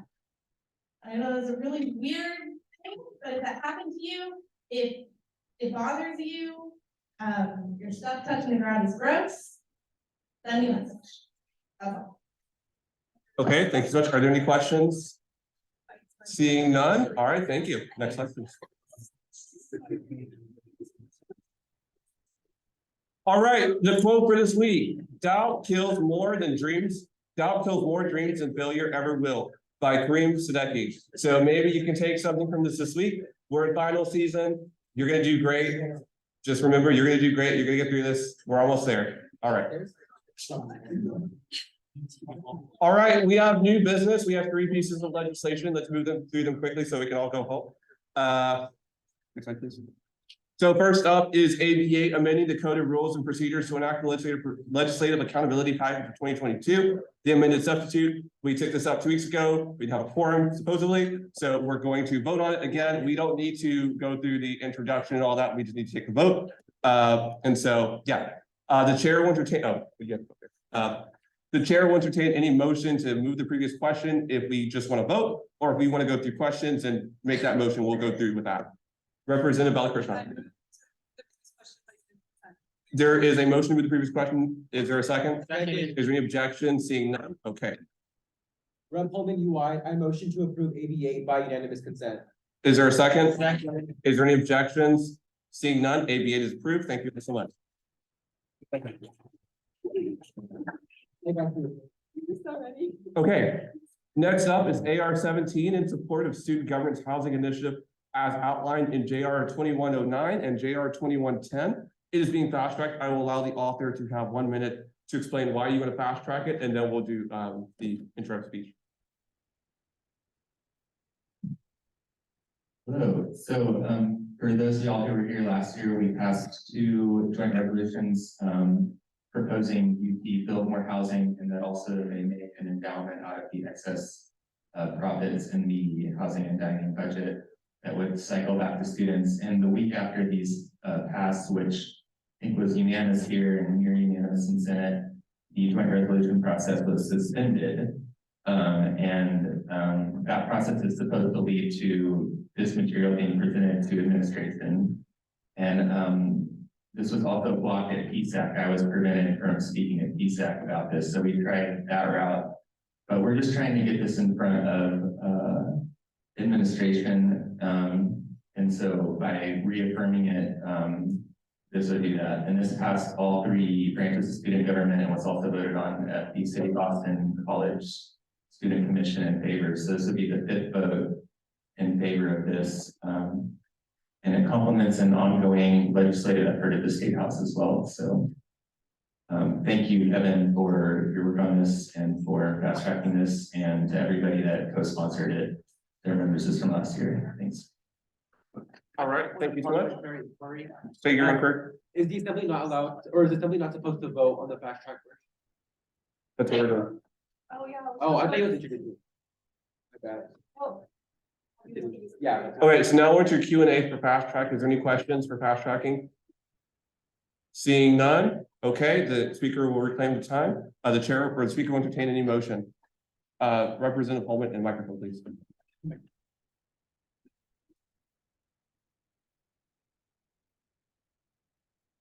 I know that's a really weird thing, but if that happened to you, if it bothers you, your stuff touching the ground is gross, send me a message. That's all. Okay, thank you so much. Are there any questions? Seeing none. All right, thank you. Next slide, please. All right, the quote for this week: doubt kills more than dreams. Doubt kills more dreams than failure ever will, by Kareem Sadecki. So maybe you can take something from this week. We're in final season. You're gonna do great. Just remember, you're gonna do great. You're gonna get through this. We're almost there. All right. All right, we have new business. We have 3 pieces of legislation. Let's move them through them quickly so we can all go home. Next slide, please. So first up is AB 8, amending the Code of Rules and Procedures to enact the legislative accountability package for 2022. The amended substitute, we took this up 2 weeks ago. We'd have a quorum supposedly, so we're going to vote on it again. We don't need to go through the introduction and all that. We just need to take the vote. And so, yeah, the chair will entertain. The chair will entertain any motion to move the previous question if we just want to vote, or if we want to go through questions and make that motion, we'll go through with that. Representative Balakrishnan. There is a motion with the previous question. Is there a second? Second. Is there any objection? Seeing none. Okay. Rep. Holman UI, I motion to approve AB 8 by unanimous consent. Is there a second? Second. Is there any objections? Seeing none, AB 8 is approved. Thank you so much. Okay. Next up is AR 17 in support of Student Government's Housing Initiative as outlined in JR 2109 and JR 2110. It is being fast tracked. I will allow the author to have 1 minute to explain why you want to fast track it, and then we'll do the intro speech. Hello. So for those of y'all who were here last year, we passed 2 joint resolutions proposing UT build more housing, and that also they make an endowment out of the excess profits in the housing and dining budget that would cycle back to students. And the week after these passed, which I think was unanimous here and near unanimous in Senate, the joint resolution process was suspended. That process is supposed to lead to this material being presented to administration. And this was also blocked at PSAC. I was prevented from speaking at PSAC about this, so we tried that route. But we're just trying to get this in front of administration. And so by reaffirming it, this would do that. And this passed all 3 branches of student government and was also voted on at the City Boston College Student Commission in favor. So this would be the 5th vote in favor of this. And it complements an ongoing legislative effort at the State House as well. So thank you, Evan, for your work on this and for fast tracking this, and to everybody that co-sponsored it. Their members from last year. Thanks. All right, thank you so much. So you're incorrect. Is the assembly not allowed, or is the assembly not supposed to vote on the fast track version? That's what we're doing. Oh, yeah. Oh, I thought it was introduced. My bad. Oh. Yeah. Okay, so now what's your Q&A for fast track? Is there any questions for fast tracking? Seeing none, okay, the speaker will reclaim the time. The chair or the speaker will entertain any motion. Representative Holman and microphone, please.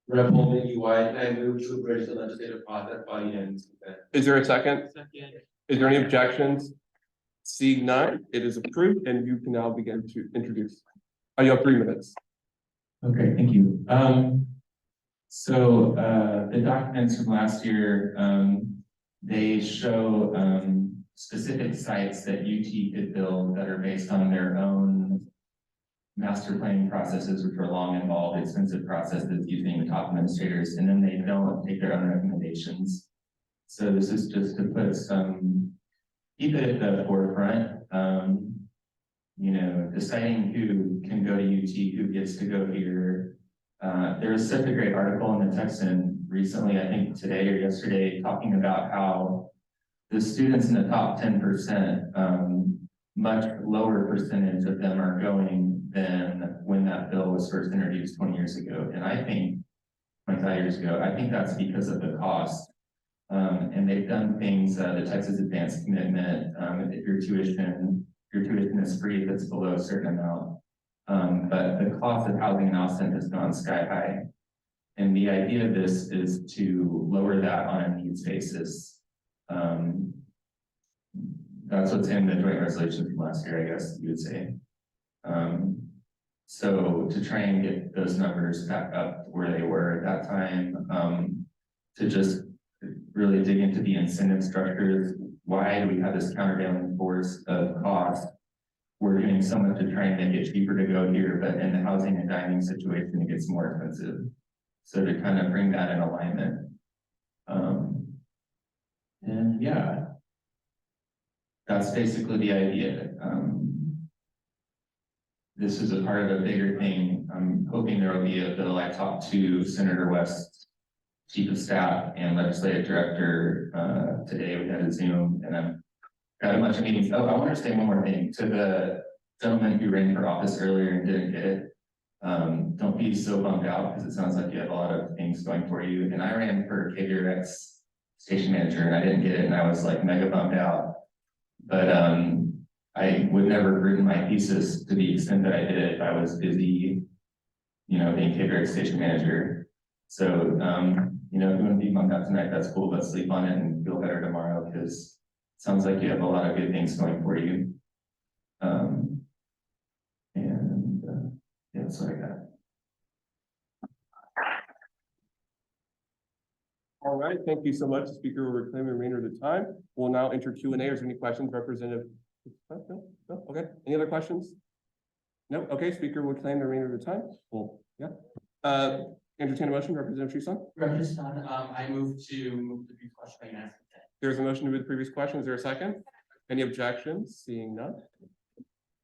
Rep. Holman UI, I move to abridge the legislative process by unanimous consent. Is there a second? Second. Is there any objections? Seeing none, it is approved, and you can now begin to introduce. You have 3 minutes. Okay, thank you. So the documents from last year, they show specific sites that UT could build that are based on their own master planning processes, which are long, involved, expensive processes using the top administrators, and then they don't take their own recommendations. So this is just to put keep it at the forefront. You know, deciding who can go to UT, who gets to go here. There was such a great article in the Texan recently, I think today or yesterday, talking about how the students in the top 10%, much lower percentage of them are going than when that bill was first introduced 20 years ago. And I think 25 years ago, I think that's because of the cost. And they've done things, the Texas Advanced Commitment, if your tuition is free if it's below a certain amount. But the cost of housing in Austin has gone sky high. And the idea of this is to lower that on a needs basis. That's what's in the joint resolution from last year, I guess you would say. So to try and get those numbers back up where they were at that time, to just really dig into the incentive structures. Why do we have this countervailing force of cost? We're doing so much to try and make it cheaper to go here, but in the housing and dining situation, it gets more expensive. So to kind of bring that in alignment. And yeah, that's basically the idea. this is a part of a bigger thing. I'm hoping there will be a bill. I talked to Senator West's Chief of Staff and Legislative Director today. We had a Zoom and I've got a bunch of meetings. Oh, I want to say one more thing to the gentleman who ran for office earlier and didn't get it. Don't be so bummed out because it sounds like you have a lot of things going for you. And I ran for KVRX station manager and I didn't get it and I was like mega bummed out. But I would never have written my thesis to the extent that I did it if I was busy, you know, being KVRX station manager. So, you know, if you want to be bummed out tonight, that's cool, but sleep on it and feel better tomorrow because it sounds like you have a lot of good things going for you. Yeah, that's what I got. All right, thank you so much. The speaker will reclaim the remainder of the time. We'll now enter Q&A. Is there any questions, Representative? No? Okay, any other questions? No, okay, speaker will claim the remainder of the time. Well, yeah. Entertain a motion, Representative Tristan. Representative, I move the brief question by unanimous consent. There's a motion to move the previous question. Is there a second? Any objections? Seeing none.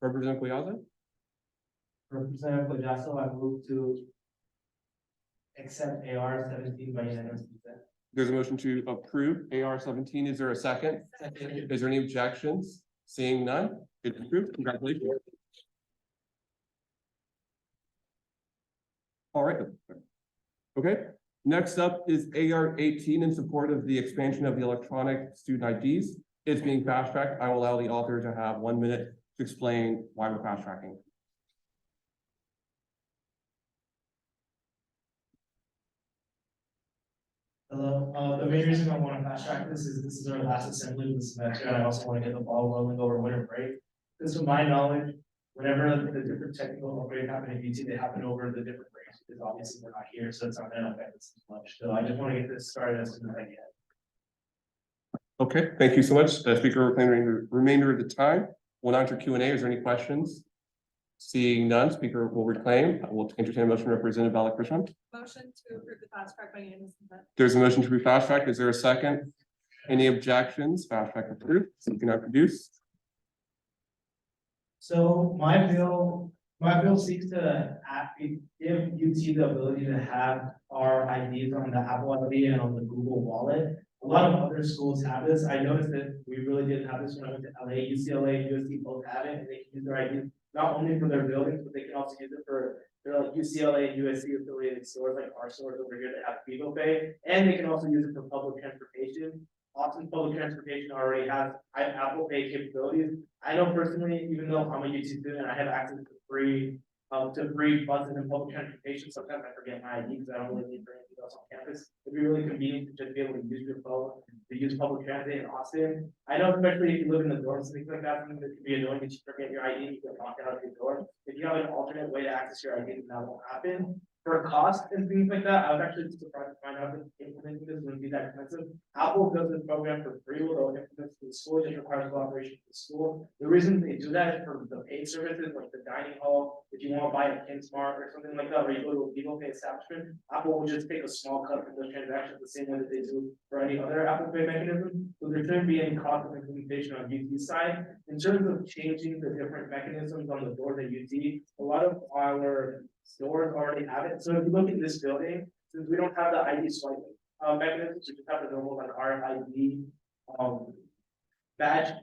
Representative Quiaza. Representative Collazo, I move to accept AR 17 by unanimous consent. There's a motion to approve AR 17. Is there a second? Second. Is there any objections? Seeing none, it's approved. Congratulations. All right. Okay, next up is AR 18 in support of the expansion of the electronic student IDs. It's being fast tracked. I will allow the author to have 1 minute to explain why we're fast tracking. Hello, the main reason I want to fast track this is our last assembly of the semester, and I also want to get the ball rolling over winter break. Because to my knowledge, whenever the different technical upgrades happen in UT, they happen over the different breaks, because obviously we're not here, so it's not gonna affect us as much. So I just want to get this started as soon as I can. Okay, thank you so much. Speaker will claim the remainder of the time. We'll now enter Q&A. Is there any questions? Seeing none, speaker will reclaim. I will entertain a motion, Representative Balakrishnan. Motion to approve the fast track by unanimous consent. There's a motion to be fast tracked. Is there a second? Any objections? Fast track approved. So you can now produce. So my bill seeks to give UT the ability to have our IDs on the Apple ID and on the Google Wallet. A lot of other schools have this. I noticed that we really didn't have this when I went to LA. UCLA and USC both have it, and they can use their IDs not only for their buildings, but they can also use it for their like UCLA and USC affiliated stores, like our stores over here that have Vigo Pay, and they can also use it for public transportation. Austin Public Transportation already has Apple Pay capabilities. I know personally, even though I'm a UT student, I have access to free buses and public transportation. Sometimes I forget my ID because I don't really need for anything else on campus. It'd be really convenient to just be able to use your phone to use public transit in Austin. I know, especially if you live in the dorms and things like that, something that could be annoying if you forget your ID and you get locked out of your dorm. If you have an alternate way to access your ID, then that won't happen. For cost and things like that, I was actually surprised to find out that implementing this wouldn't be that expensive. Apple does this program for free, although it implements for the school, it just requires cooperation with the school. The reason they do that is for the paid services like the dining hall. If you want to buy a KinSmart or something like that, or you go to a Vigo Pay establishment, Apple will just take a small cut from those transactions the same way that they do for any other Apple Pay mechanism. So there shouldn't be any cost of implementation on UT side. In terms of changing the different mechanisms on the doors at UT, a lot of our stores already have it. So if you look at this building, since we don't have the ID swiping mechanisms, we just have the normal like RFID badge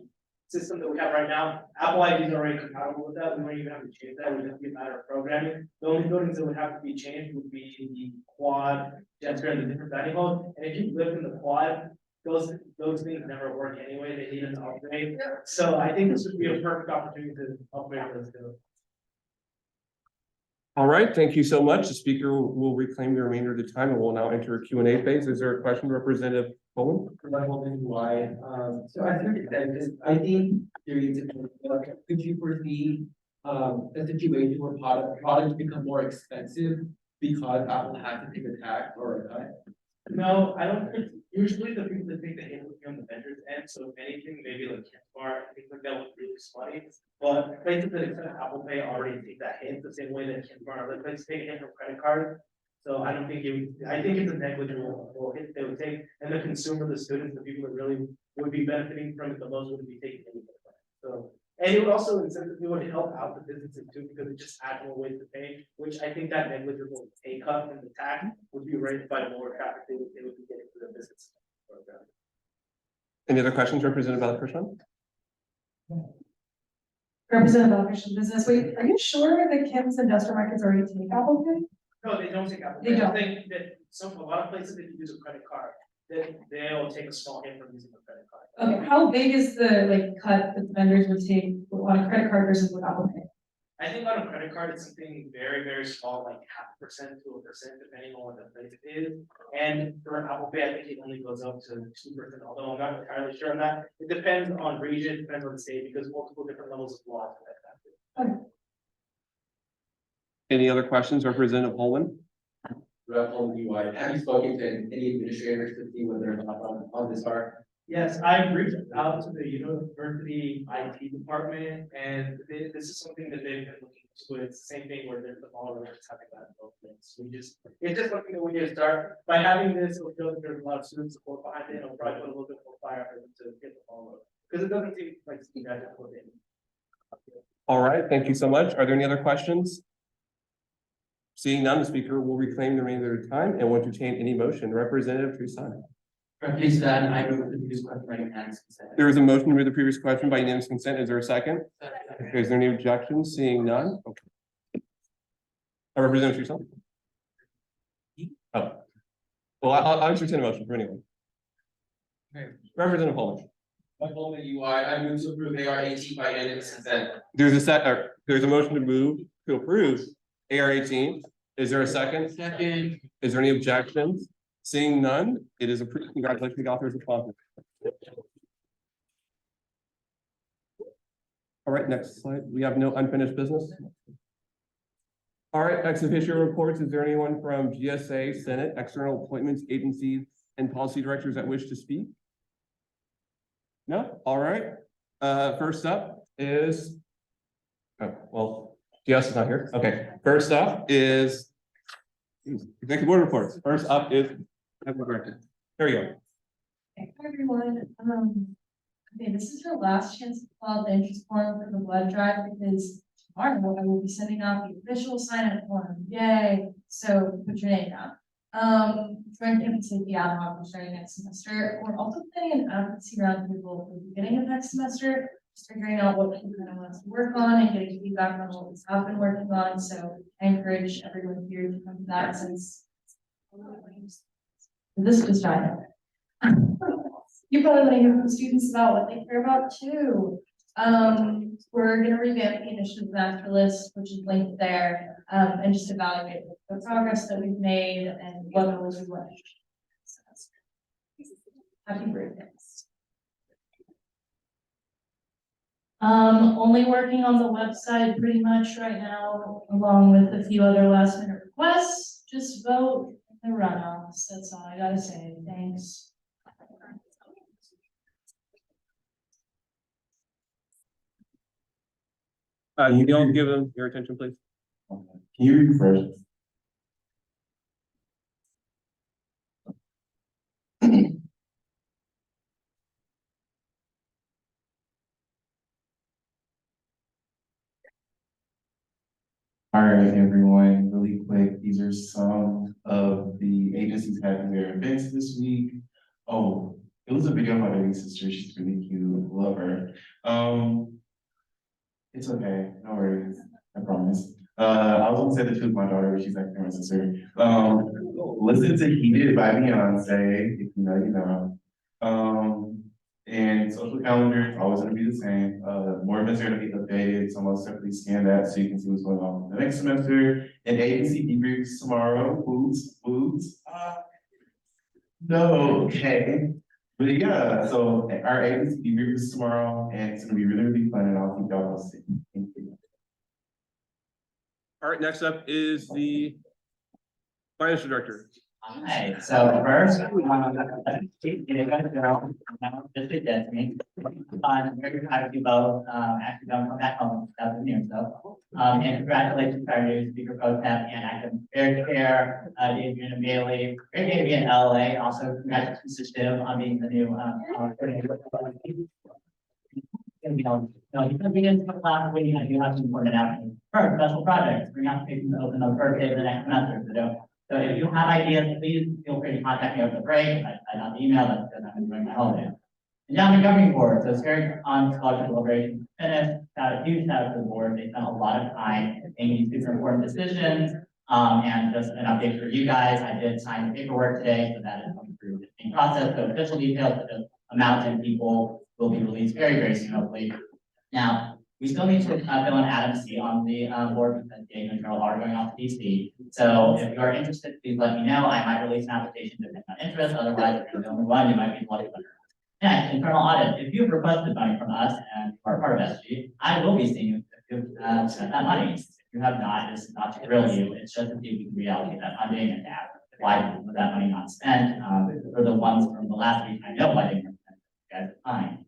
system that we have right now. Apple ID is already compatible with that. We don't even have to change that. It would just be a matter of programming. The only buildings that would have to be changed would be the quad, Jester, and the different dining halls. And if you live in the quad, those things never work anyway. They need an upgrade. So I think this would be a perfect opportunity to upgrade those two. All right, thank you so much. The speaker will reclaim the remainder of the time and we'll now enter a Q&A phase. Is there a question, Representative Cohen? Why? So I think that I think could you foresee a situation where products become more expensive because Apple has to take a tax or a cut? No, I don't think, usually the people that take the hit would be on the vendor's end, so if anything, maybe like KinSmart, things like that would really spotty. But places that accept Apple Pay already take that hit the same way that KinSmart, like places take a hit from credit card. So I don't think I think it's a negligible hit they would take, and the consumer, the students, the people that really would be benefiting from it the most would be taking any of it. So And it would also, it would help out the businesses too, because it just adds more ways to pay, which I think that negligible pay cut in the tax would be raised by the more traffic they would be getting to the business program. Any other questions represented by the first one? Representative Christian Business, wait, are you sure that Kim's industrial markets already take Apple Pay? No, they don't take Apple They Pay. I don't. think that a lot of places that you use a credit card, they'll take a small hit from using a credit card. Okay, how big is the cut that vendors would take on a credit card versus with Apple Pay? I think on a credit card, it's something very, very small, like 0.5% to 1%, depending on what the place is. And for Apple Pay, I think it only goes up to 2%, although I'm not entirely sure on that. It depends on region, depends on the state, because multiple different levels of law affect that. Any other questions, Representative Holman? Rep. UI, have you spoken to any administrators to see what their thoughts on this are? Yes, I've reached out to the university IT department, and this is something that they've been looking into. It's the same thing where they're the model that's having that open. So it's just something that we need to start by having this. It'll feel like there's a lot of student support behind it. It'll probably put a little bit more fire for them to get the ball rolling, because it doesn't seem like you guys are put in. All right, thank you so much. Are there any other questions? Seeing none, the speaker will reclaim the remainder of their time and will entertain any motion. Representative Tucson. Please, that I move the previous question by unanimous consent. There is a motion to move the previous question by unanimous consent. Is there a second? Okay, is there any objections? Seeing none? Okay. Representative Tucson. Oh. Well, I'll entertain a motion for anyone. Okay. Representative Holman. Rep. UI, I move to approve AR 18 by unanimous consent. There's a motion to move to approve AR 18. Is there a second? Second. Is there any objections? Seeing none, it is approved. Congratulations to the authors of sponsor. All right, next slide. We have no unfinished business. All right, ex officio reports. Is there anyone from GSA, Senate, external appointments, agencies, and policy directors that wish to speak? No? All right. First up is, oh, well, GS is not here. Okay, first up is executive board reports. First up is there you go. Hey, hi, everyone. Okay, this is your last chance to fill out the interest form for the blood drive because tomorrow I will be sending out the official sign-up form. Yay! So put your name down. Joint campus safety ad hoc starting next semester. We're also planning an advocacy roundtable for the beginning of next semester, just figuring out what people kind of want us to work on and getting feedback on what we have been working on. So I encourage everyone here to come to that since this just died. You probably want to hear from students about what they care about too. We're going to revamp the initiative master list, which is linked there, and just evaluate the progress that we've made and what goals we want. Happy birthday. Only working on the website pretty much right now, along with a few other last minute requests. Just vote in the runoffs. That's all I gotta say. Thanks. Can you all give them your attention, please? Can you refresh? All right, everyone, really quick, these are some of the agencies having their events this week. Oh, it was a video of my baby sister. She's really cute. Love her. It's okay. No worries. I promise. I was gonna say the truth, my daughter, but she's actually my sister. Listen to Heated by Beyonce, if you know, you know. And social calendar is always gonna be the same. More events are gonna be updated, so most simply scan that so you can see what's going on the next semester. And agency debriefs tomorrow. Foods. No, okay. But yeah, so our agency debrief is tomorrow, and it's gonna be really, really fun, and I'll keep y'all posted. Thank you. All right, next up is the financial director. Hi, so first, you guys know, just to get me. I'm very happy to both, actually don't come back home, that's the news though. And congratulations to our new speaker pro temp and academic fair chair, Adrian and Bailey, great to be in LA. Also, congratulations to Shiv on being the new, Because we didn't put class waiting, I do have some important announcements. First, special projects, bring applications to open on the first day of the next semester, so if you have ideas, please feel free to contact me over the break. I got the email, that's because I'm enjoying my holiday. Endowment governing board, so Scaring on scholarship deliberation finished, got a huge shout out to the board, they spent a lot of time making these super important decisions. And just an update for you guys, I did sign the paperwork today, so that is going through the same process, so official details, such as amounts and people will be released very, very soon, hopefully. Now, we still need to fill in Adam C on the board because Dave and Carol are going off to DC. So if you are interested, please let me know. I might release an application depending on interest. Otherwise, if you're the only one, you might be the lucky winner. Next, internal audit. If you've requested money from us and you are part of SG, I will be seeing you if you've spent that money. If you have not, it's not to grill you. It's just to see if we can reallocate that funding and to ask why was that money not spent. For the ones from the last week, I know why they weren't spent. You guys are fine.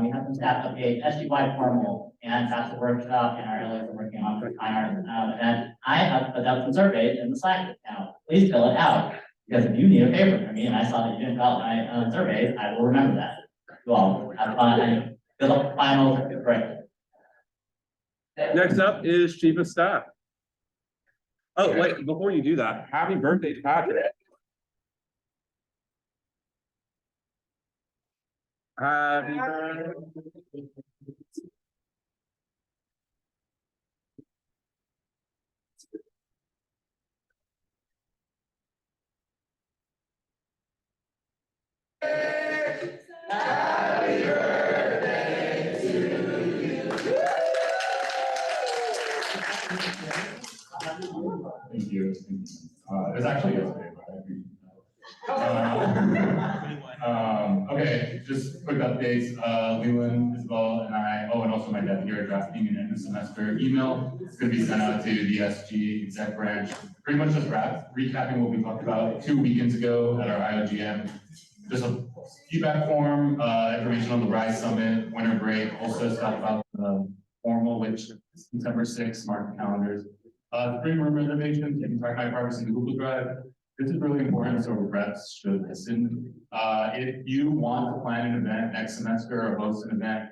We have some staff update, SG-wide formal and FAFSA workshop, and our LAs are working on for fine art event. I have put out some surveys in the Slack now. Please fill it out, because if you need a favor from me and I saw that you didn't fill out my surveys, I will remember that. You all have fun and good luck finals break. Next up is Chief of Staff. Oh, wait, before you do that, happy birthday to Patrick. Happy birthday. Happy birthday to you. Thank you. It's actually yesterday, but I appreciate okay, just quick updates. Leland, Isabel, and I, oh, and also my dad here, drafting an end of semester email. It's going to be sent out to the SG exec branch. Pretty much just recapping what we talked about 2 weekends ago at our IOGM. Just a feedback form, information on the RISE Summit, winter break, also stuff about the formal, which is December 6th, mark the calendars. Spring room reservations, you can track my progress in the Google Drive. This is really important, so reps should listen. If you want to plan an event next semester or host an event,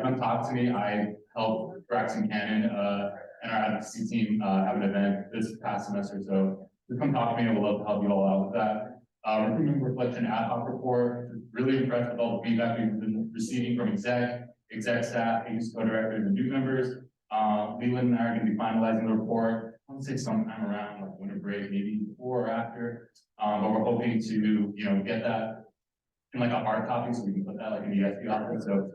come talk to me. I helped Brax and Cannon and our advocacy team have an event this past semester, so just come talk to me. I would love to help you all out with that. Recruitment reflection ad hoc report. Really impressed with all the feedback we've been receiving from exec staff, agency co-directors, and new members. Leland and I are going to be finalizing the report. I want to say sometime around like winter break, maybe before or after. But we're hoping to, get that in like a hard copy so we can put that like in the SB office. So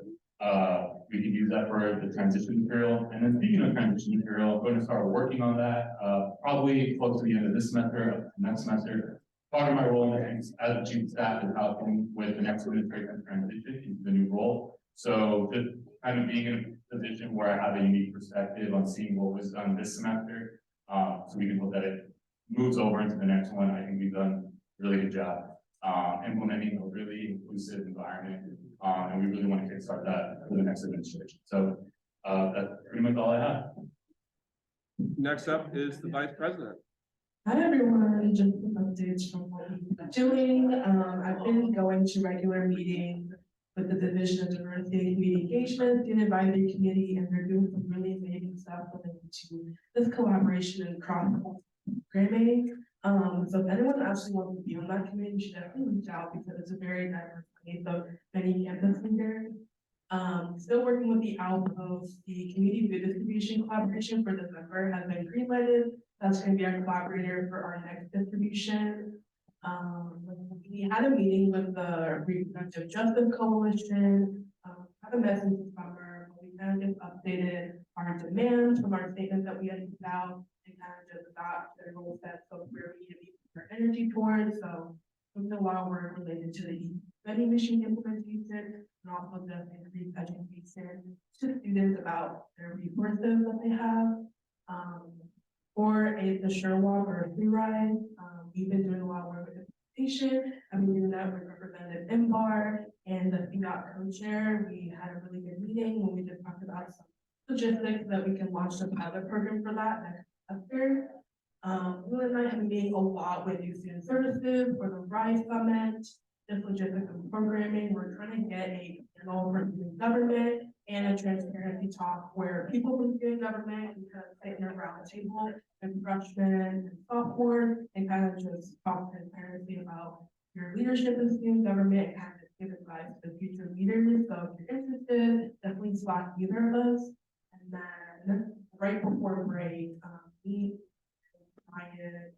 we can use that for the transition material. And then speaking of transition material, I'm going to start working on that probably close to the end of this semester, next semester. Part of my role as the chief of staff is helping with the next administration transition into the new role. So just kind of being in a position where I have a unique perspective on seeing what was done this semester, so we can hope that it moves over into the next one. I think we've done a really good job implementing a really inclusive environment, and we really want to kickstart that for the next administration. So that's pretty much all I have. Next up is the vice president. Hi everyone, just some updates from what we've been doing. I've been going to regular meetings with the Division of Diversity and Community Engagement, Student Advisory Committee, and they're doing some really amazing stuff related to this collaboration and cross-programming. So if anyone actually wants to be on that committee, you should definitely reach out because it's a very diverse mix of many campus leaders. Still working with the out of the community food distribution collaboration for December has been greenlighted. That's going to be our collaborator for our next distribution. We had a meeting with the Reproductive Justice Coalition. Had a message this summer. We kind of just updated our demands from our statement that we had put out and kind of just got the role set of where we need to be for energy towards. So there's a lot of work related to the vending machine implementation and also just increased education to students about their resources that they have. Or the Sure Walk or a free ride. We've been doing a lot of work with implementation. I've been doing that with Representative Imbar and the FEOC co-chair. We had a really good meeting when we just talked about some logistics that we can launch the pilot program for that next semester. Will and I have been meeting a lot with youth student services for the RISE Summit. just logistics of programming. We're trying to get a panel for student government and a transparency talk where people from student government can kind of sit around the table and freshmen and sophomore and kind of just talk transparency about your leadership in student government and kind of give advice to future leaders. So if you're interested, definitely slot either of us. And then right before break, we invited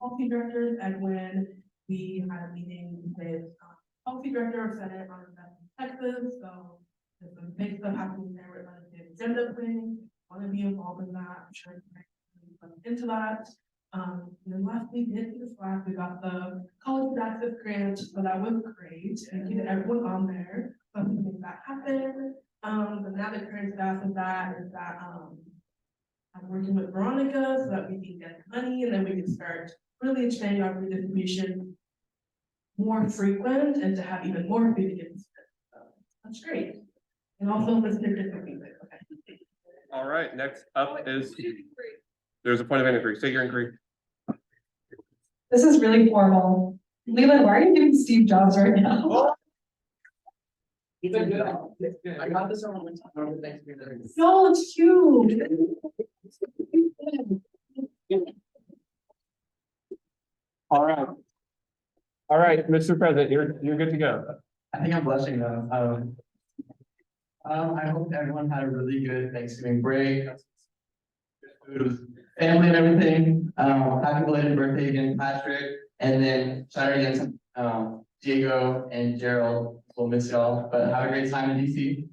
policy directors, and when we had a meeting with policy director of Senate on Texas, so there's some big stuff happening there with legislative agenda planning. Want to be involved in that? I'm sure into that. And then last week, we got the college access grant, so that was great, and get everyone on there. So we make that happen. But now the current status of that is that I'm working with Veronica so that we can get money, and then we can start really expanding our redistribution more frequent and to have even more food to get. So that's great. And also listen to different music. Okay. All right, next up is, there's a point of inquiry. State your inquiry. This is really formal. Leland, why are you giving Steve jobs right now? It's a good. I got this on over Thanksgiving. No, it's cute. All right. All right, Mr. President, you're good to go. I think I'm blushing though. I hope everyone had a really good Thanksgiving break. Good food with family and everything. Happy belated birthday again, Patrick. And then shout out again to Diego and Gerald. We'll miss y'all, but have a great time in DC.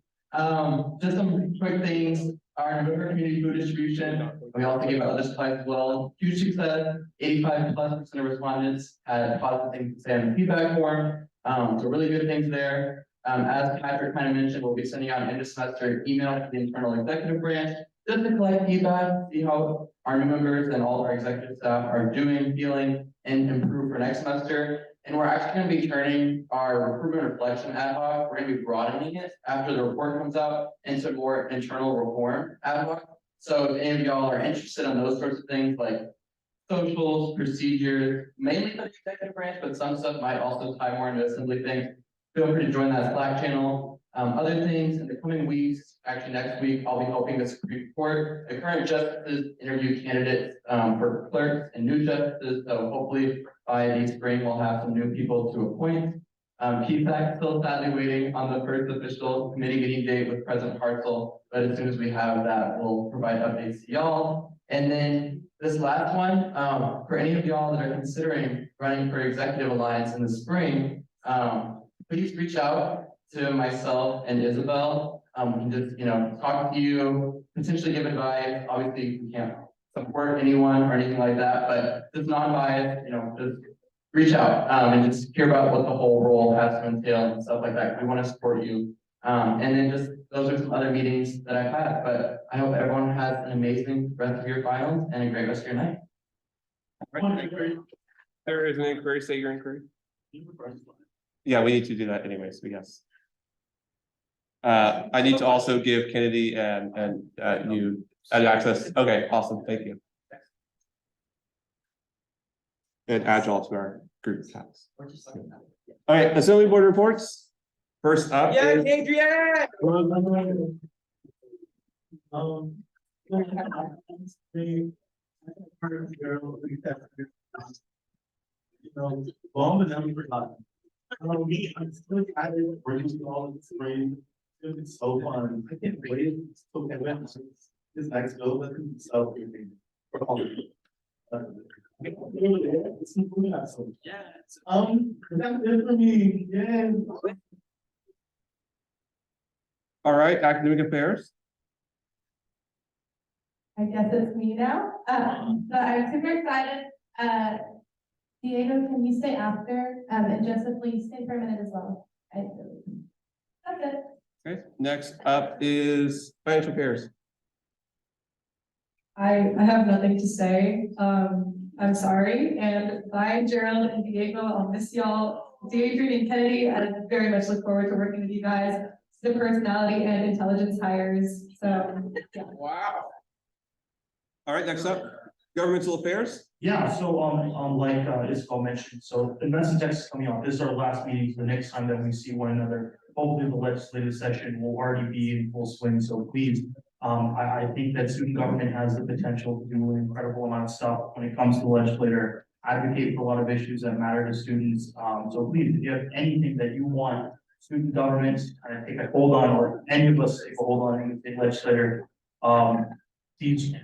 Just some quick things. Our November community food distribution, we also give out other supplies as well. Huge success, 85+% of respondents had positive things to say on the feedback form. So really good things there. As Patrick kind of mentioned, we'll be sending out an end of semester email to the internal executive branch just to collect feedback, see how our new members and all of our executive staff are doing, feeling, and improve for next semester. And we're actually going to be turning our recruitment reflection ad hoc, we're going to be broadening it after the report comes out into more internal reform ad hoc. So if any of y'all are interested in those sorts of things like socials, procedures, mainly for the executive branch, but some stuff might also tie more into assembly things, feel free to join that Slack channel. Other things in the coming weeks, actually next week, I'll be helping the Supreme Court. The current justices interview candidates for clerks and new justices, so hopefully by the spring, we'll have some new people to appoint. PSAC still sadly waiting on the first official committee meeting date with President Hartzell, but as soon as we have that, we'll provide updates to y'all. And then this last one, for any of y'all that are considering running for Executive Alliance in the spring, please reach out to myself and Isabel. We can just, talk to you, potentially give advice. Obviously, we can't support anyone or anything like that, but just non-biased, just reach out and just hear about what the whole role has to entail and stuff like that. We want to support you. And then just those are some other meetings that I've had, but I hope everyone has an amazing rest of your finals and a great rest of your night. There is an inquiry. Say your inquiry. Yeah, we need to do that anyways, so yes. I need to also give Kennedy and you access. Okay, awesome, thank you. And add y'all to our group chats. All right, Assembly Board reports. First up is Adrian! Long enough forgotten. I'm still excited working with all of this spring. It's so fun. I can't wait to event this next go. Let me celebrate for all of you. It's awesome. Yes. That's it for me. Yeah. all right, academic affairs. I guess it's me now. So I'm super excited. Diego, can you stay after? And Joseph, please stay for a minute as well. That's it. Okay, next up is financial affairs. I have nothing to say. I'm sorry. And bye, Gerald and Diego. I'll miss y'all. Adrian and Kennedy, I very much look forward to working with you guys. The personality and intelligence hires. So yeah. Wow. All right, next up, Governmental affairs? Yeah, so, like, Isabel mentioned, so Events and Texas coming up, this is our last meeting, so the next time that we see one another, hopefully the legislative session will already be in full swing, so please. I think that student government has the potential to do an incredible amount of stuff when it comes to the legislator, advocate for a lot of issues that matter to students, so please, if you have anything that you want student government to kind of take a hold on, or any of us take a hold on, in the state legislator, please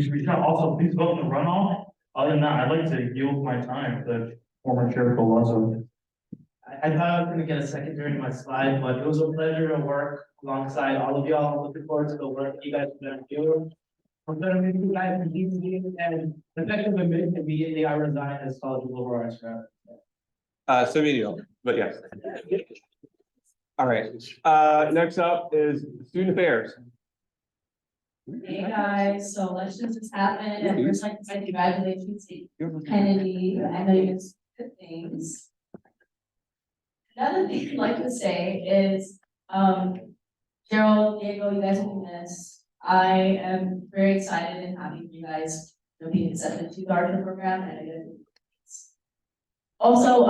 reach out. Also, please vote in the runoff. Other than that, I'd like to yield my time to former Chair Colazzo. I thought I was gonna get a second during my slide, but it was a pleasure to work alongside all of y'all. I'm looking forward to the work you guys are gonna do. I'm gonna meet you guys in DC, and effective immediately I resign as college of liberal arts rep. So medial, but yes. All right, next up is student affairs. Hey guys, so elections just happened, and first like to say congratulations to Kennedy, I know you did good things. Another thing I'd like to say is, Gerald, Diego, you guys will be missed. I am very excited and happy for you guys to be accepted to the Archer program, and also,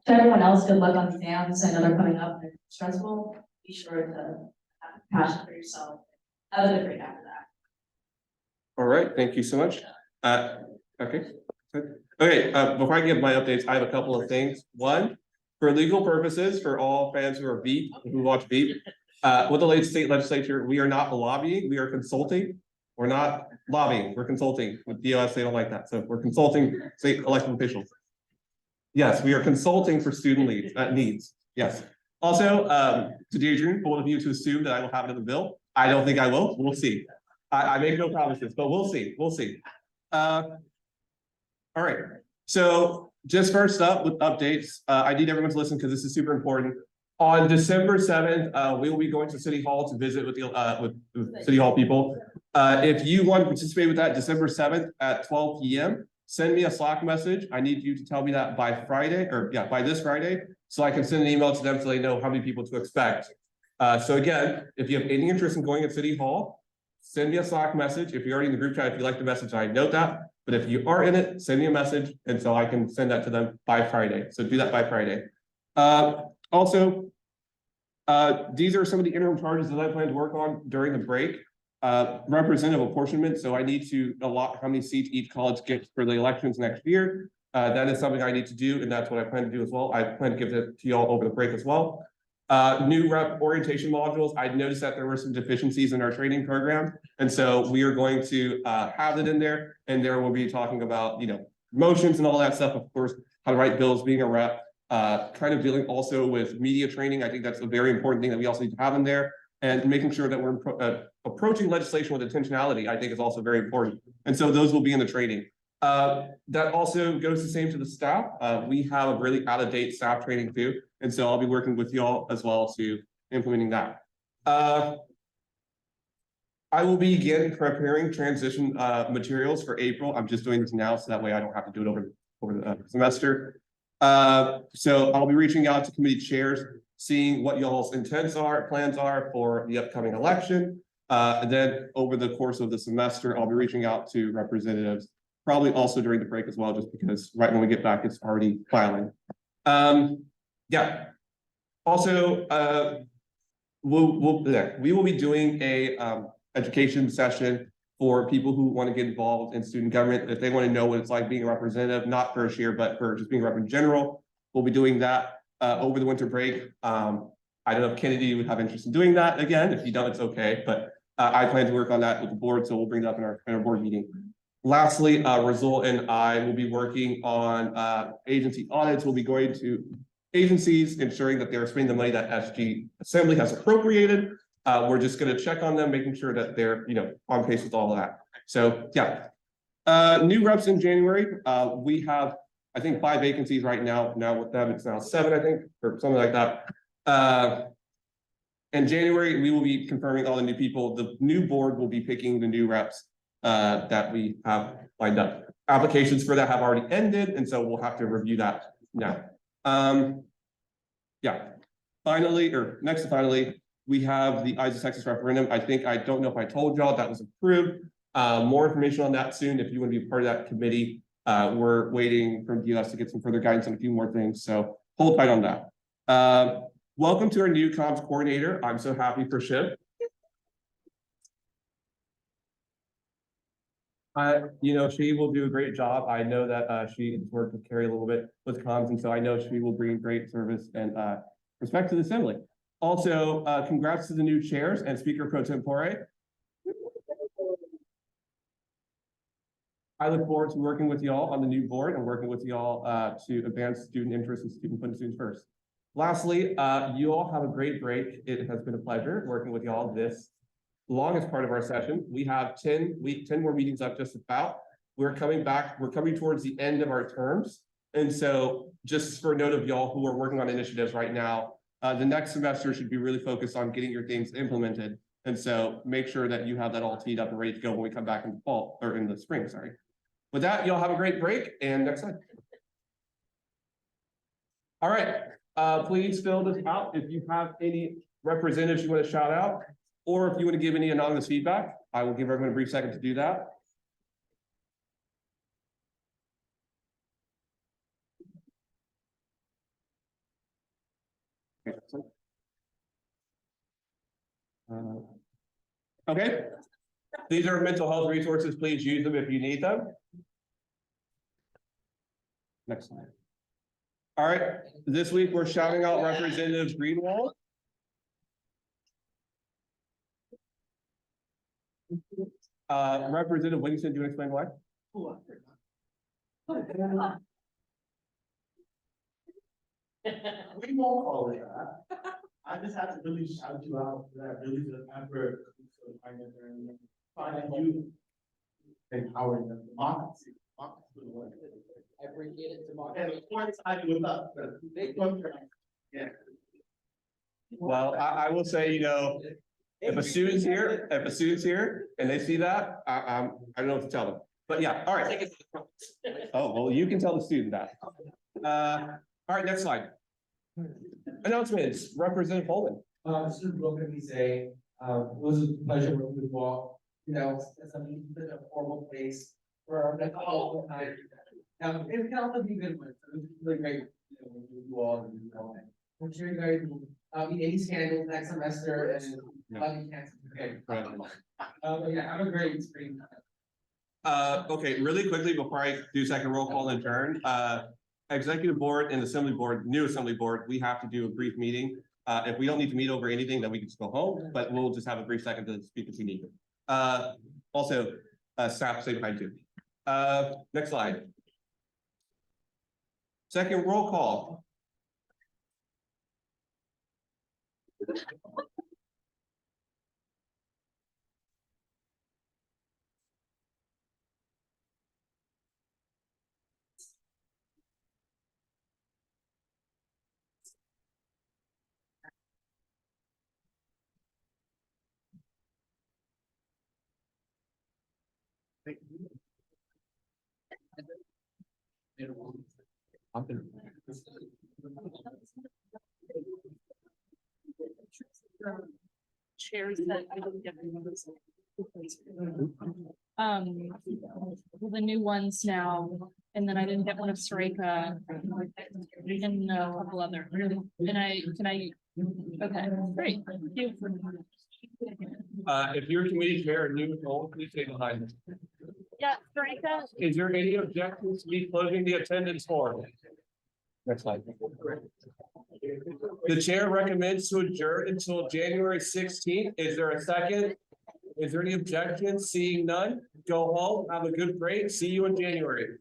to everyone else, good luck on the exams. I know they're coming up, they're stressful. Be sure to have passion for yourself. Have a good break after that. All right, thank you so much. Okay. Before I give my updates, I have a couple of things. One, for legal purposes, for all fans who are Veep, who watch Veep, with the late state legislature, we are not lobbying, we are consulting. We're not lobbying, we're consulting. With DOS, they don't like that. So we're consulting state elected officials. Yes, we are consulting for student needs. Yes. Also, to Adrian, bold of you to assume that I will have it in the bill. I don't think I will. We'll see. I make no promises, but we'll see. We'll see. All right. So just first up with updates, I need everyone to listen because this is super important. On December 7th, we will be going to City Hall to visit with the with City Hall people. If you want to participate with that, December 7th at 12 p.m., send me a Slack message. I need you to tell me that by Friday, or yeah, by this Friday, so I can send an email to them so they know how many people to expect. So again, if you have any interest in going at City Hall, send me a Slack message. If you're already in the group chat, if you like the message, I note that. But if you are in it, send me a message, and so I can send that to them by Friday. So do that by Friday. Also, these are some of the interim charges that I plan to work on during the break. Representative apportionment. So I need to allot how many seats each college gets for the elections next year. That is something I need to do, and that's what I plan to do as well. I plan to give it to y'all over the break as well. New rep orientation modules. I noticed that there were some deficiencies in our training program, and so we are going to have it in there, and there we'll be talking about, motions and all that stuff, of course, how to write bills, being a rep, kind of dealing also with media training. I think that's a very important thing that we also need to have in there, and making sure that we're approaching legislation with intentionality, I think is also very important. And so those will be in the training. That also goes the same to the staff. We have a really out-of-date staff training too. And so I'll be working with y'all as well to implementing that. I will begin preparing transition materials for April. I'm just doing this now, so that way I don't have to do it over the semester. So I'll be reaching out to committee chairs, seeing what y'all's plans are for the upcoming election. And then over the course of the semester, I'll be reaching out to representatives, probably also during the break as well, just because right when we get back, it's already filing. Yeah. Also, we will be doing a education session for people who want to get involved in student government. If they want to know what it's like being a representative, not first year, but for just being a rep in general, we'll be doing that over the winter break. I don't know if Kennedy would have interest in doing that again. If you don't, it's okay. But I plan to work on that with the board, so we'll bring that up in our board meeting. Lastly, Rizal and I will be working on agency audits. We'll be going to agencies, ensuring that they're spending the money that UTSG Assembly has appropriated. We're just going to check on them, making sure that they're on pace with all of that. So yeah, new reps in January. We have, I think, 5 vacancies right now. Now with them, it's now 7, I think, or something like that. In January, we will be confirming all the new people. The new board will be picking the new reps that we have lined up. Applications for that have already ended, and so we'll have to review that now. Yeah. Finally, we have the Eyes of Texas referendum. I don't know if I told y'all that was approved. More information on that soon if you want to be part of that committee. We're waiting from DLS to get some further guidance on a few more things, so hold tight on that. Welcome to our new comms coordinator. I'm so happy for Shiv. She will do a great job. I know that she has worked with Carrie a little bit with comms, and so I know she will bring great service and respect to the assembly. Also, congrats to the new chairs and Speaker Pro Tempore. I look forward to working with y'all on the new board and working with y'all to advance student interest and putting students first. Lastly, you all have a great break. It has been a pleasure working with y'all this longest part of our session. We have 10 more meetings up just about. We're coming towards the end of our terms. And so just for a note of y'all who are working on initiatives right now, the next semester should be really focused on getting your things implemented. And so make sure that you have that all teed up and ready to go when we come back in the fall or in the spring, sorry. With that, y'all have a great break and next slide. All right, please fill this out. If you have any representatives you want to shout out, or if you want to give any anonymous feedback, I will give everyone a brief second to do that. Okay, these are mental health resources. Please use them if you need them. Next slide. All right, this week we're shouting out Representative Greenwald. Representative Winston, do you want to explain why? We won't call it that. I just have to really shout you out for that really good effort. Finding you empowering them, democracy. I appreciate it, And of course, I do up. Yeah. Well, I will say, if a student's here and they see that, I don't know what to tell them. But yeah, all right. Oh, well, you can tell the student that. All right, next slide. Announcements, Representative Holman. This is what can we say? It was a pleasure working with you all. It's such a formal place for our next whole time. It can also be good ones. It was really great, with you all and I'm sure you guys will be any scandals next semester and you can't. Okay. But yeah, have a great spring. Okay, really quickly before I do second roll call and adjourn, executive board and assembly board, new assembly board, we have to do a brief meeting. If we don't need to meet over anything, then we can just go home, but we'll just have a brief second to speak if we need to. Also, staff stay behind too. Next slide. Second roll call. Chairs that I didn't get. The new ones now, and then I didn't get one of Sarika. And a couple other, and okay, great, thank you. If your committee chair or new role, please stay behind. Yeah, Sarika. Is there any objections to me closing the attendance form? Next slide. The chair recommends to adjourn until January 16th. Is there a second? Is there any objections? Seeing none, go home, have a good break. See you in January.